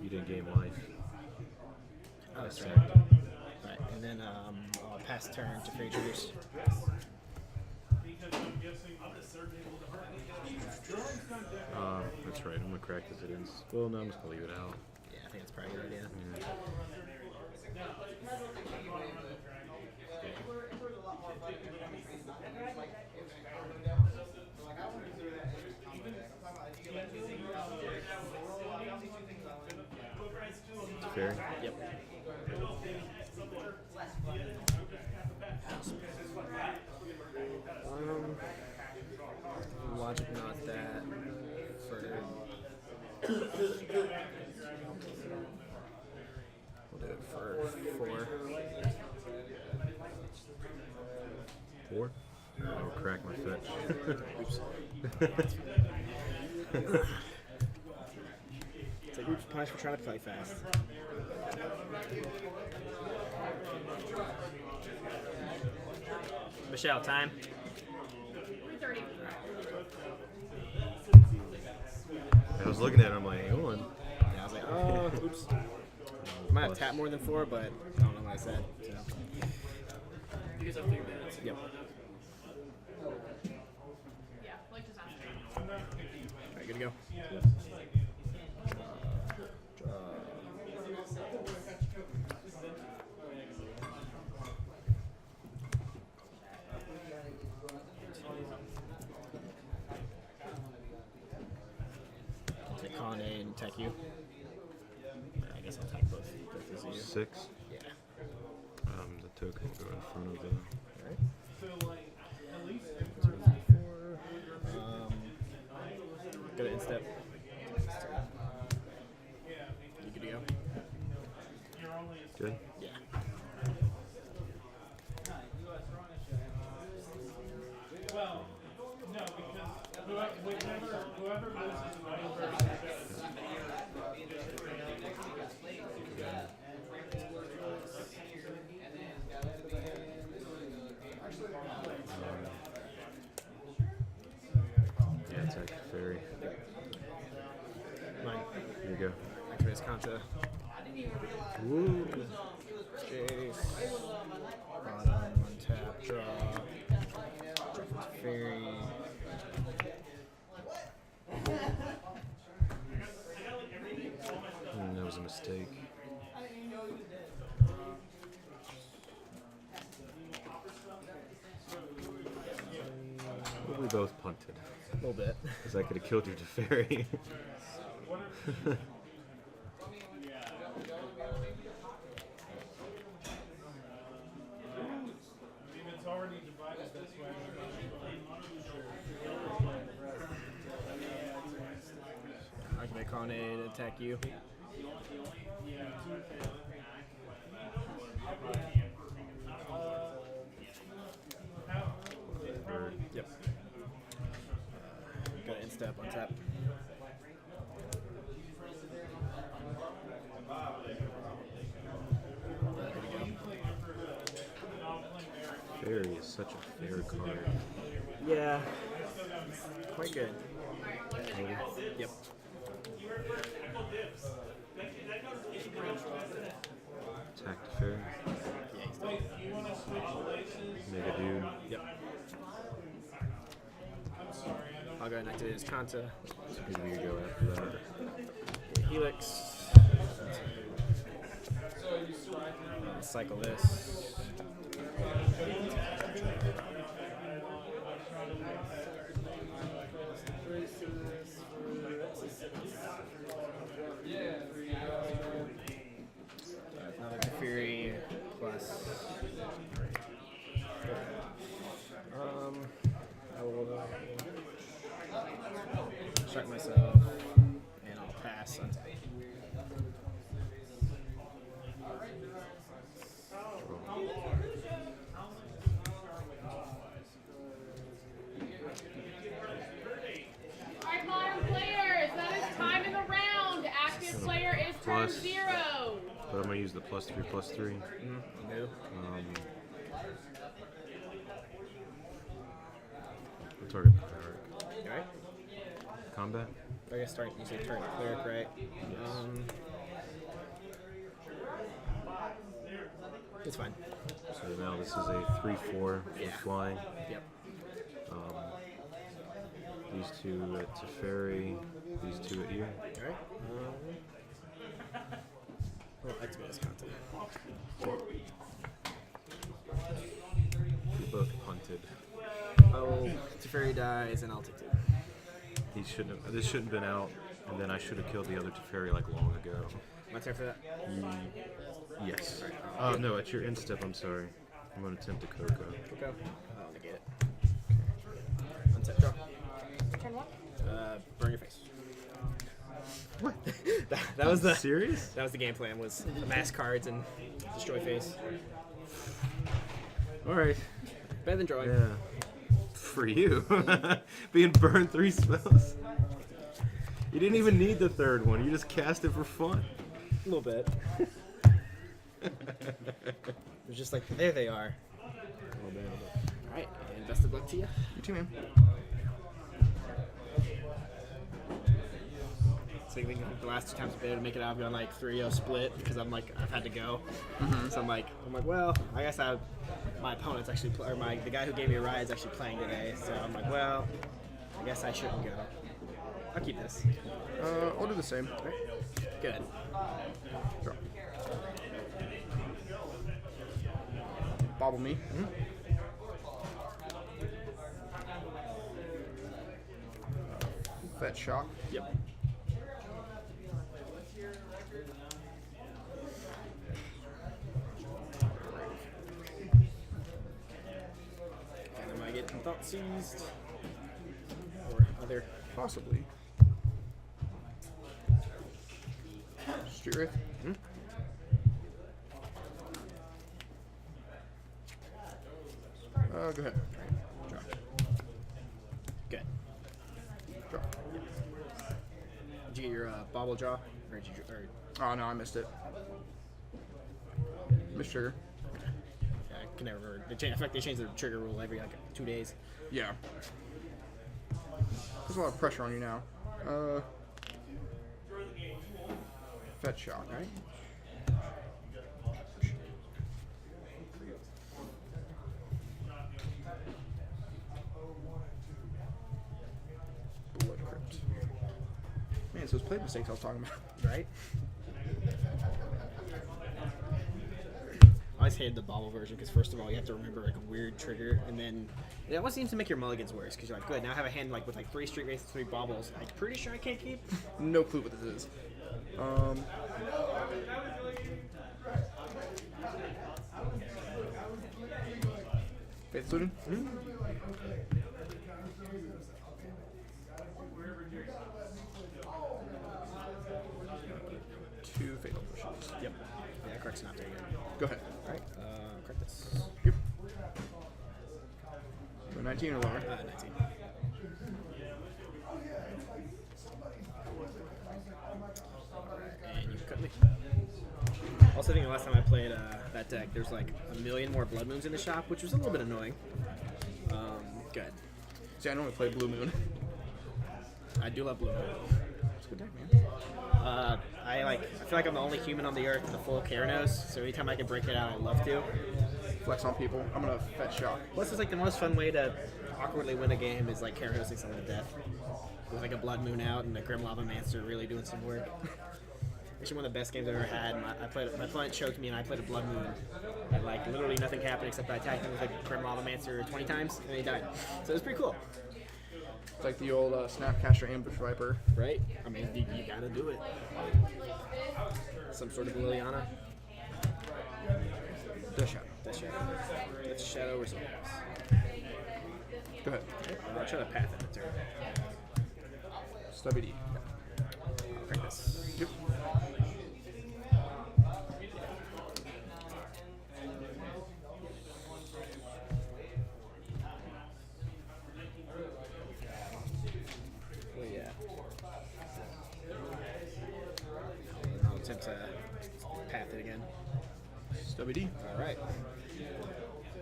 You didn't gain life. Oh, that's right. Sacked. Right, and then I'll pass turn to free triggers. That's right. I'm gonna crack this against. Well, no, I'm just gonna leave it out. Yeah, I think that's probably a good idea. Yeah. Fair. Yep. Logic, not that. For we'll do it for 4. 4? I'll crack my fetch. Oops. It's like, oops, punish for trying to play fast. Michelle, time. 3:30. I was looking at it, I'm like, hang on. Yeah, I was like, oh, oops. I might have tapped more than 4, but I don't know what I said. So. You guys have 3 minutes. Yep. Yeah, like just ask. Alright, good to go. I'll take Con A and attack you. I guess I'll attack both of you. 6. Yeah. The token will go in front of the. Alright. So like at least 4. Go to instep. You good to go? Good. Yeah. well, no, because whoever loses Yeah, attack the fairy. Mine. Here you go. Activate his Kanta. Woo! Jace. Bottom, untap, draw. Fairy. That was a mistake. Well, we both punted. A little bit. Because I could have killed your Teferi. it's already divided this way. I can make Con A to attack you. Yep. Got an instep on tap. Fairy is such a fair card. Yeah. Quite good. Maybe. Yep. Attack the fairy. Yeah, he's done. Mega dude. Yep. I'll go ahead and activate his Kanta. Who do you go after that? Helix. Cycle this. Another Fury plus. I will strike myself, and I'll pass on tap. Alright, modern players, that is time in the round. Active player is turn Plus- 0. But I'm going to use the +3/+3. No. We'll target the cleric. Alright. Combat? I guess start. You say turn cleric, right? It's fine. So now this is a 3/4 with Yeah. flying. Yep. These two at Teferi, these two at you. Alright. Well, activate his content. We both punted. Oh, Teferi dies, and I'll take 2. He shouldn't have, this shouldn't have been out, and then I should have killed the other Teferi like long ago. My turn for that? Yes. No, at your instep, I'm sorry. I'm going to attempt a Coco. Coco. I'll negate it. Untap draw. Burn your face. What? that was the Serious? That was the game plan. Was amass cards and destroy face. All right. Better than drawing. Yeah. For you, being burned 3 spells. You didn't even need the third one. You just cast it for fun. A little bit. It was just like, there they are. A little bit. All right, and best of luck to you. You too, man. So I think the last 2 times I've been able to make it out, I've gone like 3-0 split because I've had to go. So I'm like, well, I guess my opponent's actually, the guy who gave me a ride is actually playing today. So I'm like, well, I guess I shouldn't go. I'll keep this. I'll do the same. Good. Draw. Bobble me. Fetch shock. Yep. And am I getting thought seized? Or other? Possibly. Street Wraith. Go ahead. Draw. Good. Draw. Did you get your bobble draw? Or did you, Oh no, I missed it. Missed trigger. yeah, I can never remember. In fact, they change the trigger rule every like 2 days. Yeah. There's a lot of pressure on you now. Fetch shock. All right. Blood Crypt. Man, so it's play mistakes I was talking about. Right? I always hated the bobble version because first of all you have to remember like a weird trigger, and then it always seems to make your mulligans worse because you're like, good, now I have a hand like with like 3 Street Wraiths, 3 bobbles. I'm pretty sure I can't keep. No clue what this is. Faith Looting? 2 fatal pushes. Yep. Yeah, correct's not there yet. Go ahead. All right. Correct this. Yep. 19 or lower. 19. And you cut me. Also, I think the last time I played that deck, there's like a million more Blood Moons in the shop, which was a little bit annoying. Good. See, I normally play Blue Moon. I do love Blue Moon. It's a good deck, man. I feel like I'm the only human on the earth with a full Keranos, so anytime I can break it out, I love to. Flex on people. I'm gonna fetch shock. Plus, it's like the most fun way to awkwardly win a game is like Keranosing someone to death. With like a Blood Moon out and a Grim Lava Mancer really doing some work. Actually, one of the best games I've ever had. My opponent choked me and I played a Blood Moon. And like literally nothing happened except I attacked him with a Grim Lava Mancer 20 times and he died. So it was pretty cool. It's like the old Snapcaster Ambush Viper. Right? I mean, you gotta do it. Some sort of Liliana. Death Shadow. Death Shadow. Death Shadow resolves. Go ahead. I'll try to path in the turn. Stubby D. I'll crack this. Yep. Well, yeah. I'll attempt to path it again. Stubby D. Alright.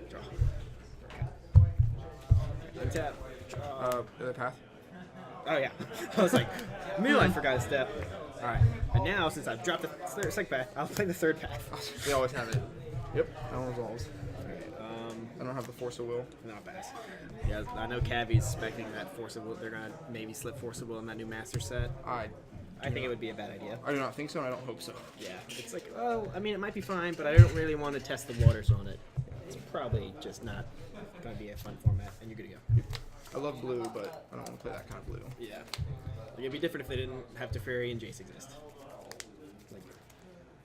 Draw. Untap. Draw. The path. Oh yeah. I was like, I forgot a step. Alright. And now, since I've dropped the second path, I'll play the third path. They always have it. Yep. That one resolves. I don't have the Force of Will. No, pass. Yeah, I know Cavi's expecting that Force of Will. They're gonna maybe slip Force of Will in that new Master set. I think it would be a bad idea. I do not think so, and I don't hope so. Yeah, it's like, well, I mean, it might be fine, but I don't really want to test the waters on it. It's probably just not going to be a fun format, and you're good to go. I love blue, but I don't want to play that kind of blue. Yeah. Like, it'd be different if they didn't have Teferi and Jace exist. Like,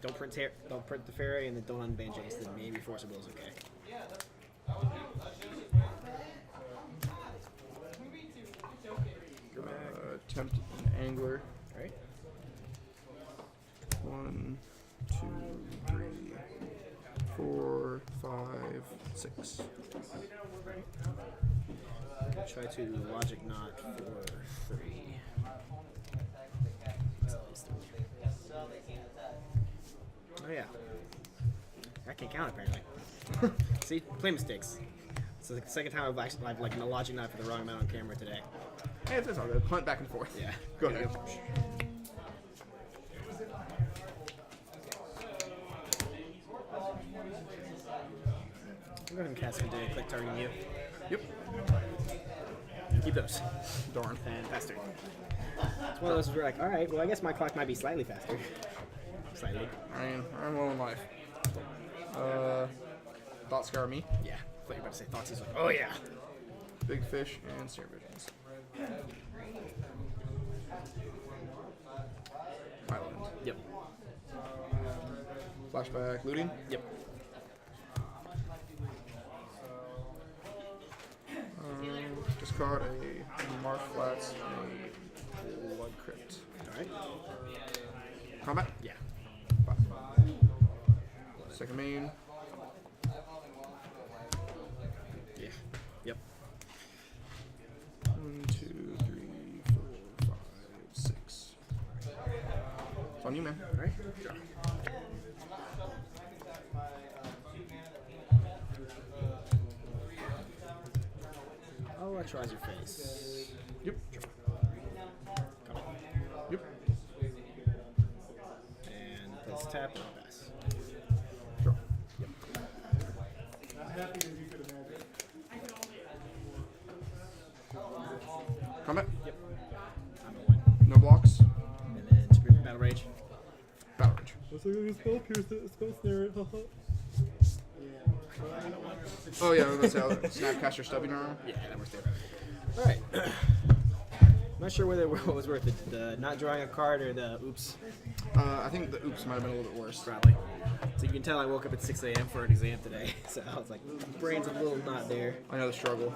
don't print Teferi and then don't unban Jace, then maybe Force of Will is okay. attempt an angler. Right. 1, 2, 3, 4, 5, 6. Try to logic knot for 3. Oh yeah. I can't count apparently. See, play mistakes. It's the second time I've actually like a logic knot for the wrong amount on camera today. Hey, it's all good. Hunt back and forth. Yeah. Go ahead. Go ahead and cast today. Click targeting you. Yep. Keep those. Darn. And faster. It's one of those where you're like, all right, well, I guess my clock might be slightly faster. Slightly. I'm low in life. Thought scour me. Yeah. I thought you were about to say thoughts. He's like, oh yeah. Big fish and Seer Visions. Island. Yep. Flashback looting. Yep. Discard a Marsh Flats and a Blood Crypt. Alright. Combat? Yeah. Second main. Yeah. Yep. 1, 2, 3, 4, 5, 6. It's on you, man. Alright. Draw. I'll electrolyze your face. Yep. Come on. Yep. And let's tap and I'll pass. Draw. Yep. Combat? Yep. I'm a 1. No blocks. And then Spirit Battle Rage. Battle Rage. Let's look at this spell pierce it. Spell snare it. Haha. Oh yeah, let's say Snapcaster Stubbing Arm. Yeah, that works too. Alright. I'm not sure whether what was worth it, the not drawing a card or the oops. I think the oops might have been a little bit worse. Probably. So you can tell I woke up at 6 a.m. for an exam today. So I was like, brain's a little not there. I know the struggle.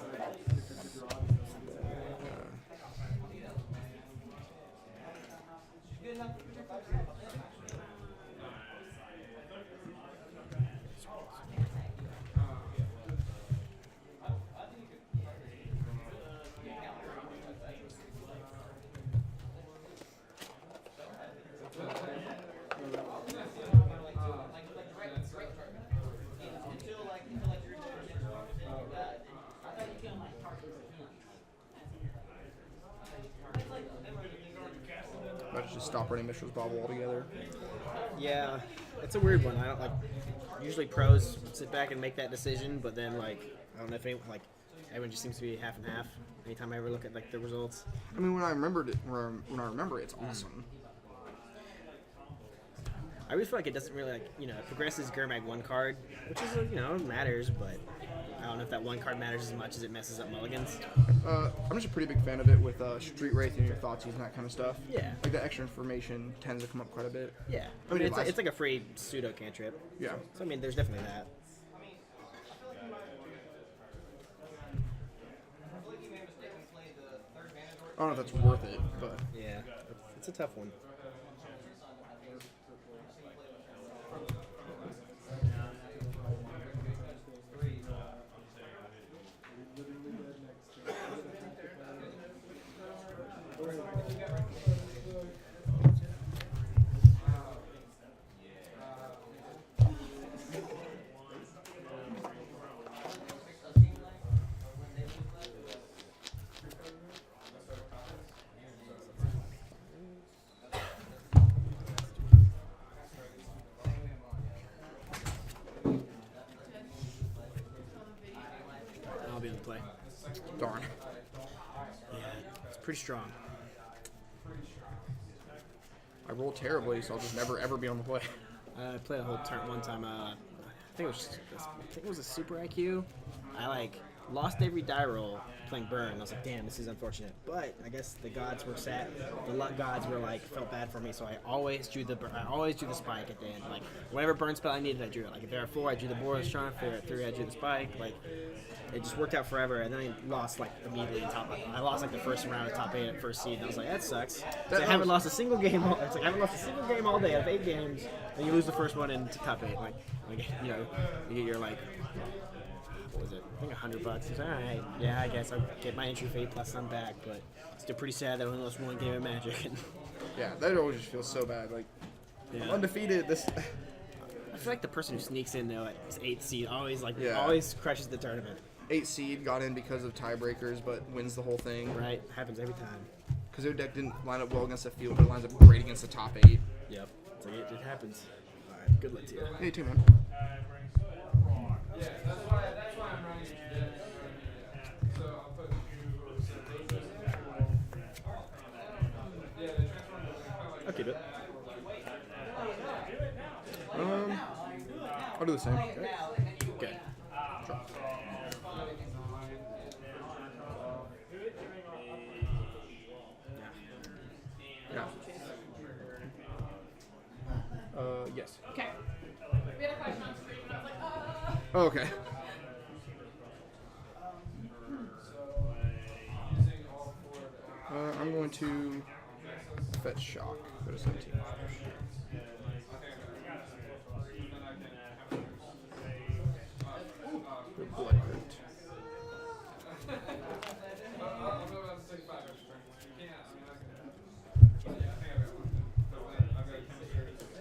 Might just stop running Mishra's Bobble altogether. Yeah, it's a weird one. I don't like. Usually pros sit back and make that decision, but then like I don't know if anyone like everyone just seems to be half and half. Anytime I ever look at like the results. I mean, when I remembered it, when I remember it, it's awesome. I always feel like it doesn't really like it progresses Gurmag 1 card, which is it matters, but I don't know if that 1 card matters as much as it messes up mulligans. I'm just a pretty big fan of it with Street Wraith and your Thoughtseize and that kind of stuff. Yeah. Like that extra information tends to come up quite a bit. Yeah. I mean, it's like a free pseudo cantrip. Yeah. So I mean, there's definitely that. I don't know if that's worth it, but Yeah, it's a tough one. I'll be able to play. darn. Yeah, it's pretty strong. I roll terribly, so I'll just never ever be on the play. I played a whole turn one time. I think it was a super IQ. I lost every die roll playing burn. I was like, damn, this is unfortunate. But I guess the gods were sad. The luck gods were like felt bad for me, so I always drew the spike at the end. Like whatever burn spell I needed, I drew it. Like if there were 4, I drew the Boros Charm. If there were 3, I drew the spike. Like it just worked out forever. And then I lost like immediately in top. I lost like the first round of top 8 at first seed. And I was like, that sucks. So I haven't lost a single game. It's like I haven't lost a single game all day out of 8 games. And you lose the first one into top 8. Like you know, you get your like. What was it? I think $100. It's all right. Yeah, I guess I'll get my entry fee plus some back, but it's still pretty sad that I only lost 1 game of Magic. Yeah, that always just feels so bad. Like, I'm undefeated. This. I feel like the person who sneaks in though at this 8th seed always crushes the tournament. 8 seed got in because of tiebreakers, but wins the whole thing. Right, happens every time. Because their deck didn't line up well against the field, but it lines up great against the top 8. Yep, it's like it happens. All right, good luck to you. Yeah, you too, man. Yeah, that's why I'm running. So I'll put I'll keep it. I'll do the same. Good. Yeah. Yes. Okay. We had a question on screen, and I was like, Oh, okay. I'm going to fetch shock. Go to 17. Blood root.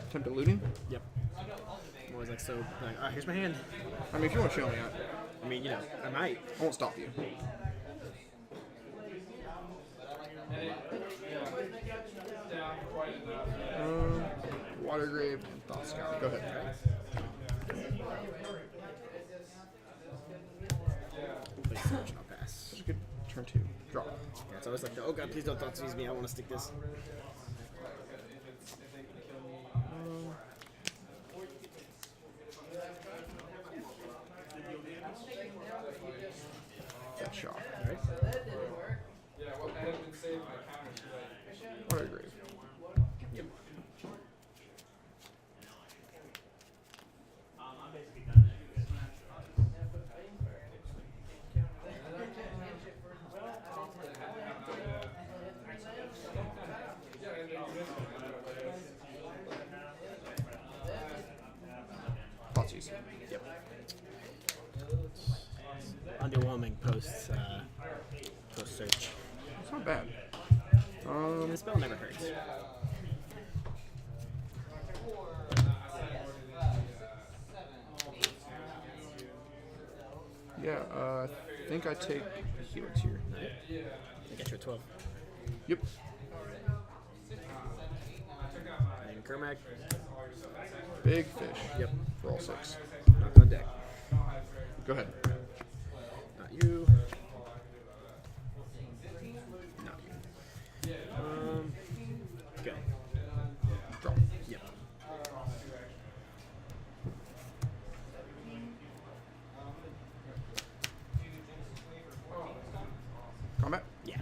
Attempt at looting? Yep. I'm always like so. Like, oh, here's my hand. I mean, if you want to show me, I mean, you know, I might. I won't stop you. Water Grave and Thought Scout. Go ahead. I'll pass. That's a good turn 2. Draw. Yeah, it's always like, oh god, please don't seize me. I want to stick this. Fetch shock. Alright. Yeah, well, I haven't saved my counter today. Water Grave. Yep. Thoughtseize. Yep. Underwhelming post search. It's not bad. The spell never hurts. Yeah, I think I take Helix here. I get you a 12. Yep. And Kermac. Big fish. Yep. For all 6. Not on deck. Go ahead. Not you. Not you. Go. Draw. Yep. Combat? Yeah.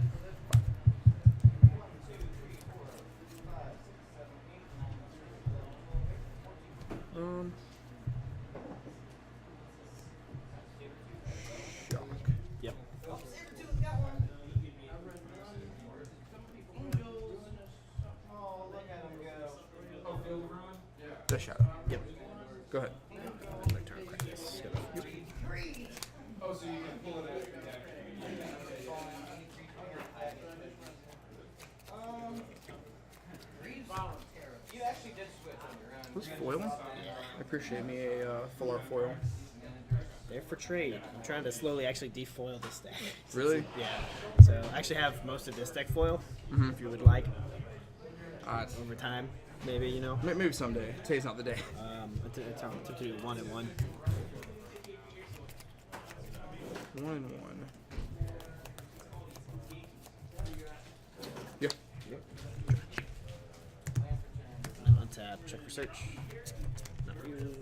Shock. Yep. The shadow. Yep. Go ahead. My turn. Practice. Go. Oh, so you can pull it out. You actually did switch on your own. What's foil? I appreciate me a full art foil. They're for trade. I'm trying to slowly actually defoil this deck. Really? Yeah. So I actually have most of this deck foil, if you would like. Over time, maybe, you know. Maybe someday. Today's not the day. It's to do 1 and 1. 1 and 1. Yeah. Untap, check for search. Not you.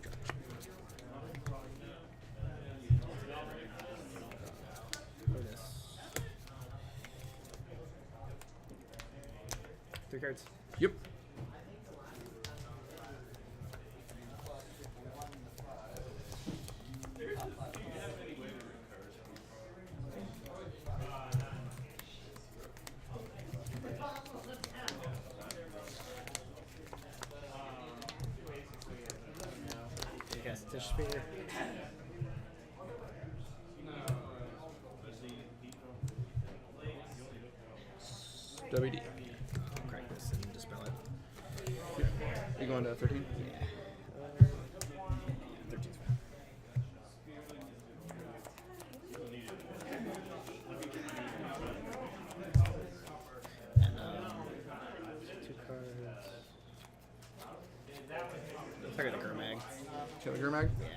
3 cards. Yep. Cast Tish Spear. WD. Crack this and dispel it. You going to 13? Yeah. 13's fine. And 2 cards. Let's look at the Gurmag. Kill the Gurmag? Yeah.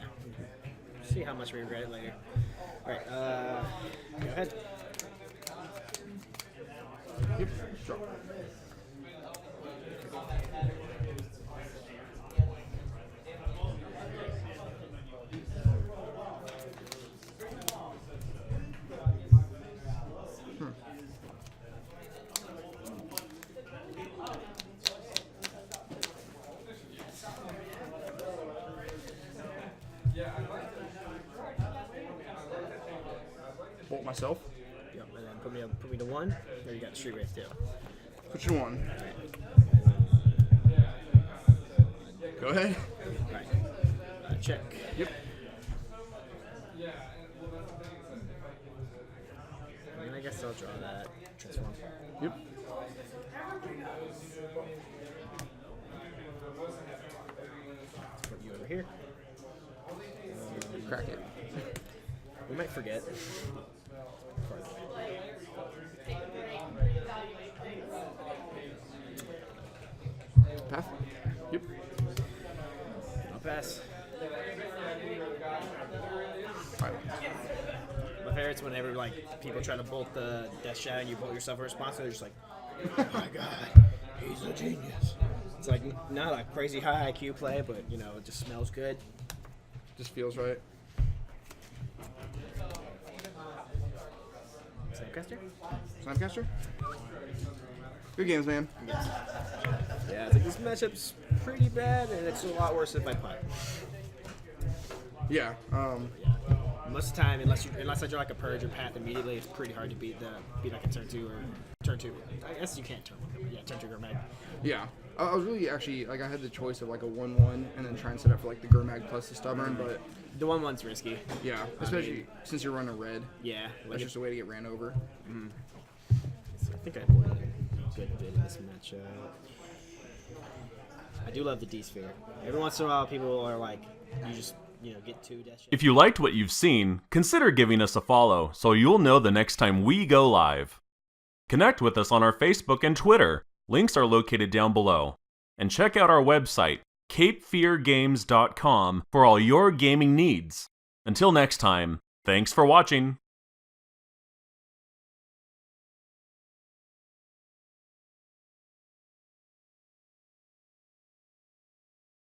See how much we regret it later. Alright, go ahead. Yep. Draw. Bolt myself. Yep, and then put me to 1. There you got the Street Wraith too. Put you to 1. Go ahead. Alright. Check. Yep. I mean, I guess I'll draw that. Transform. Yep. Put you over here. Crack it. We might forget. Path. Yep. I'll pass. Alright. My favorite's whenever like people try to bolt the Death Shadow and you bolt yourself in response, they're just like, oh my god, he's a genius. It's like not a crazy high IQ play, but you know, it just smells good. Just feels right. Snapcaster? Snapcaster? Good games, man. Yeah, I think this matchup's pretty bad, and it's a lot worse if I putt. Yeah. Most of the time, unless I draw like a purge or path immediately, it's pretty hard to beat like a turn 2 or turn 2. I guess you can't turn 1, but yeah, turn 2 Gurmag. Yeah. I was really actually like I had the choice of like a 1/1 and then try and set up for like the Gurmag plus the Stubborn, but the 1/1's risky. Yeah, especially since you're running a red. Yeah, That's just a way to get ran over. So I think I played a good bit in this matchup. I do love the D-Sphere. Every once in a while, people are like, you just, get 2 Death Shadows. If you liked what you've seen, consider giving us a follow so you'll know the next time we go live. Connect with us on our Facebook and Twitter. Links are located down below. And check out our website, capefeargames.com, for all your gaming needs. Until next time, thanks for watching.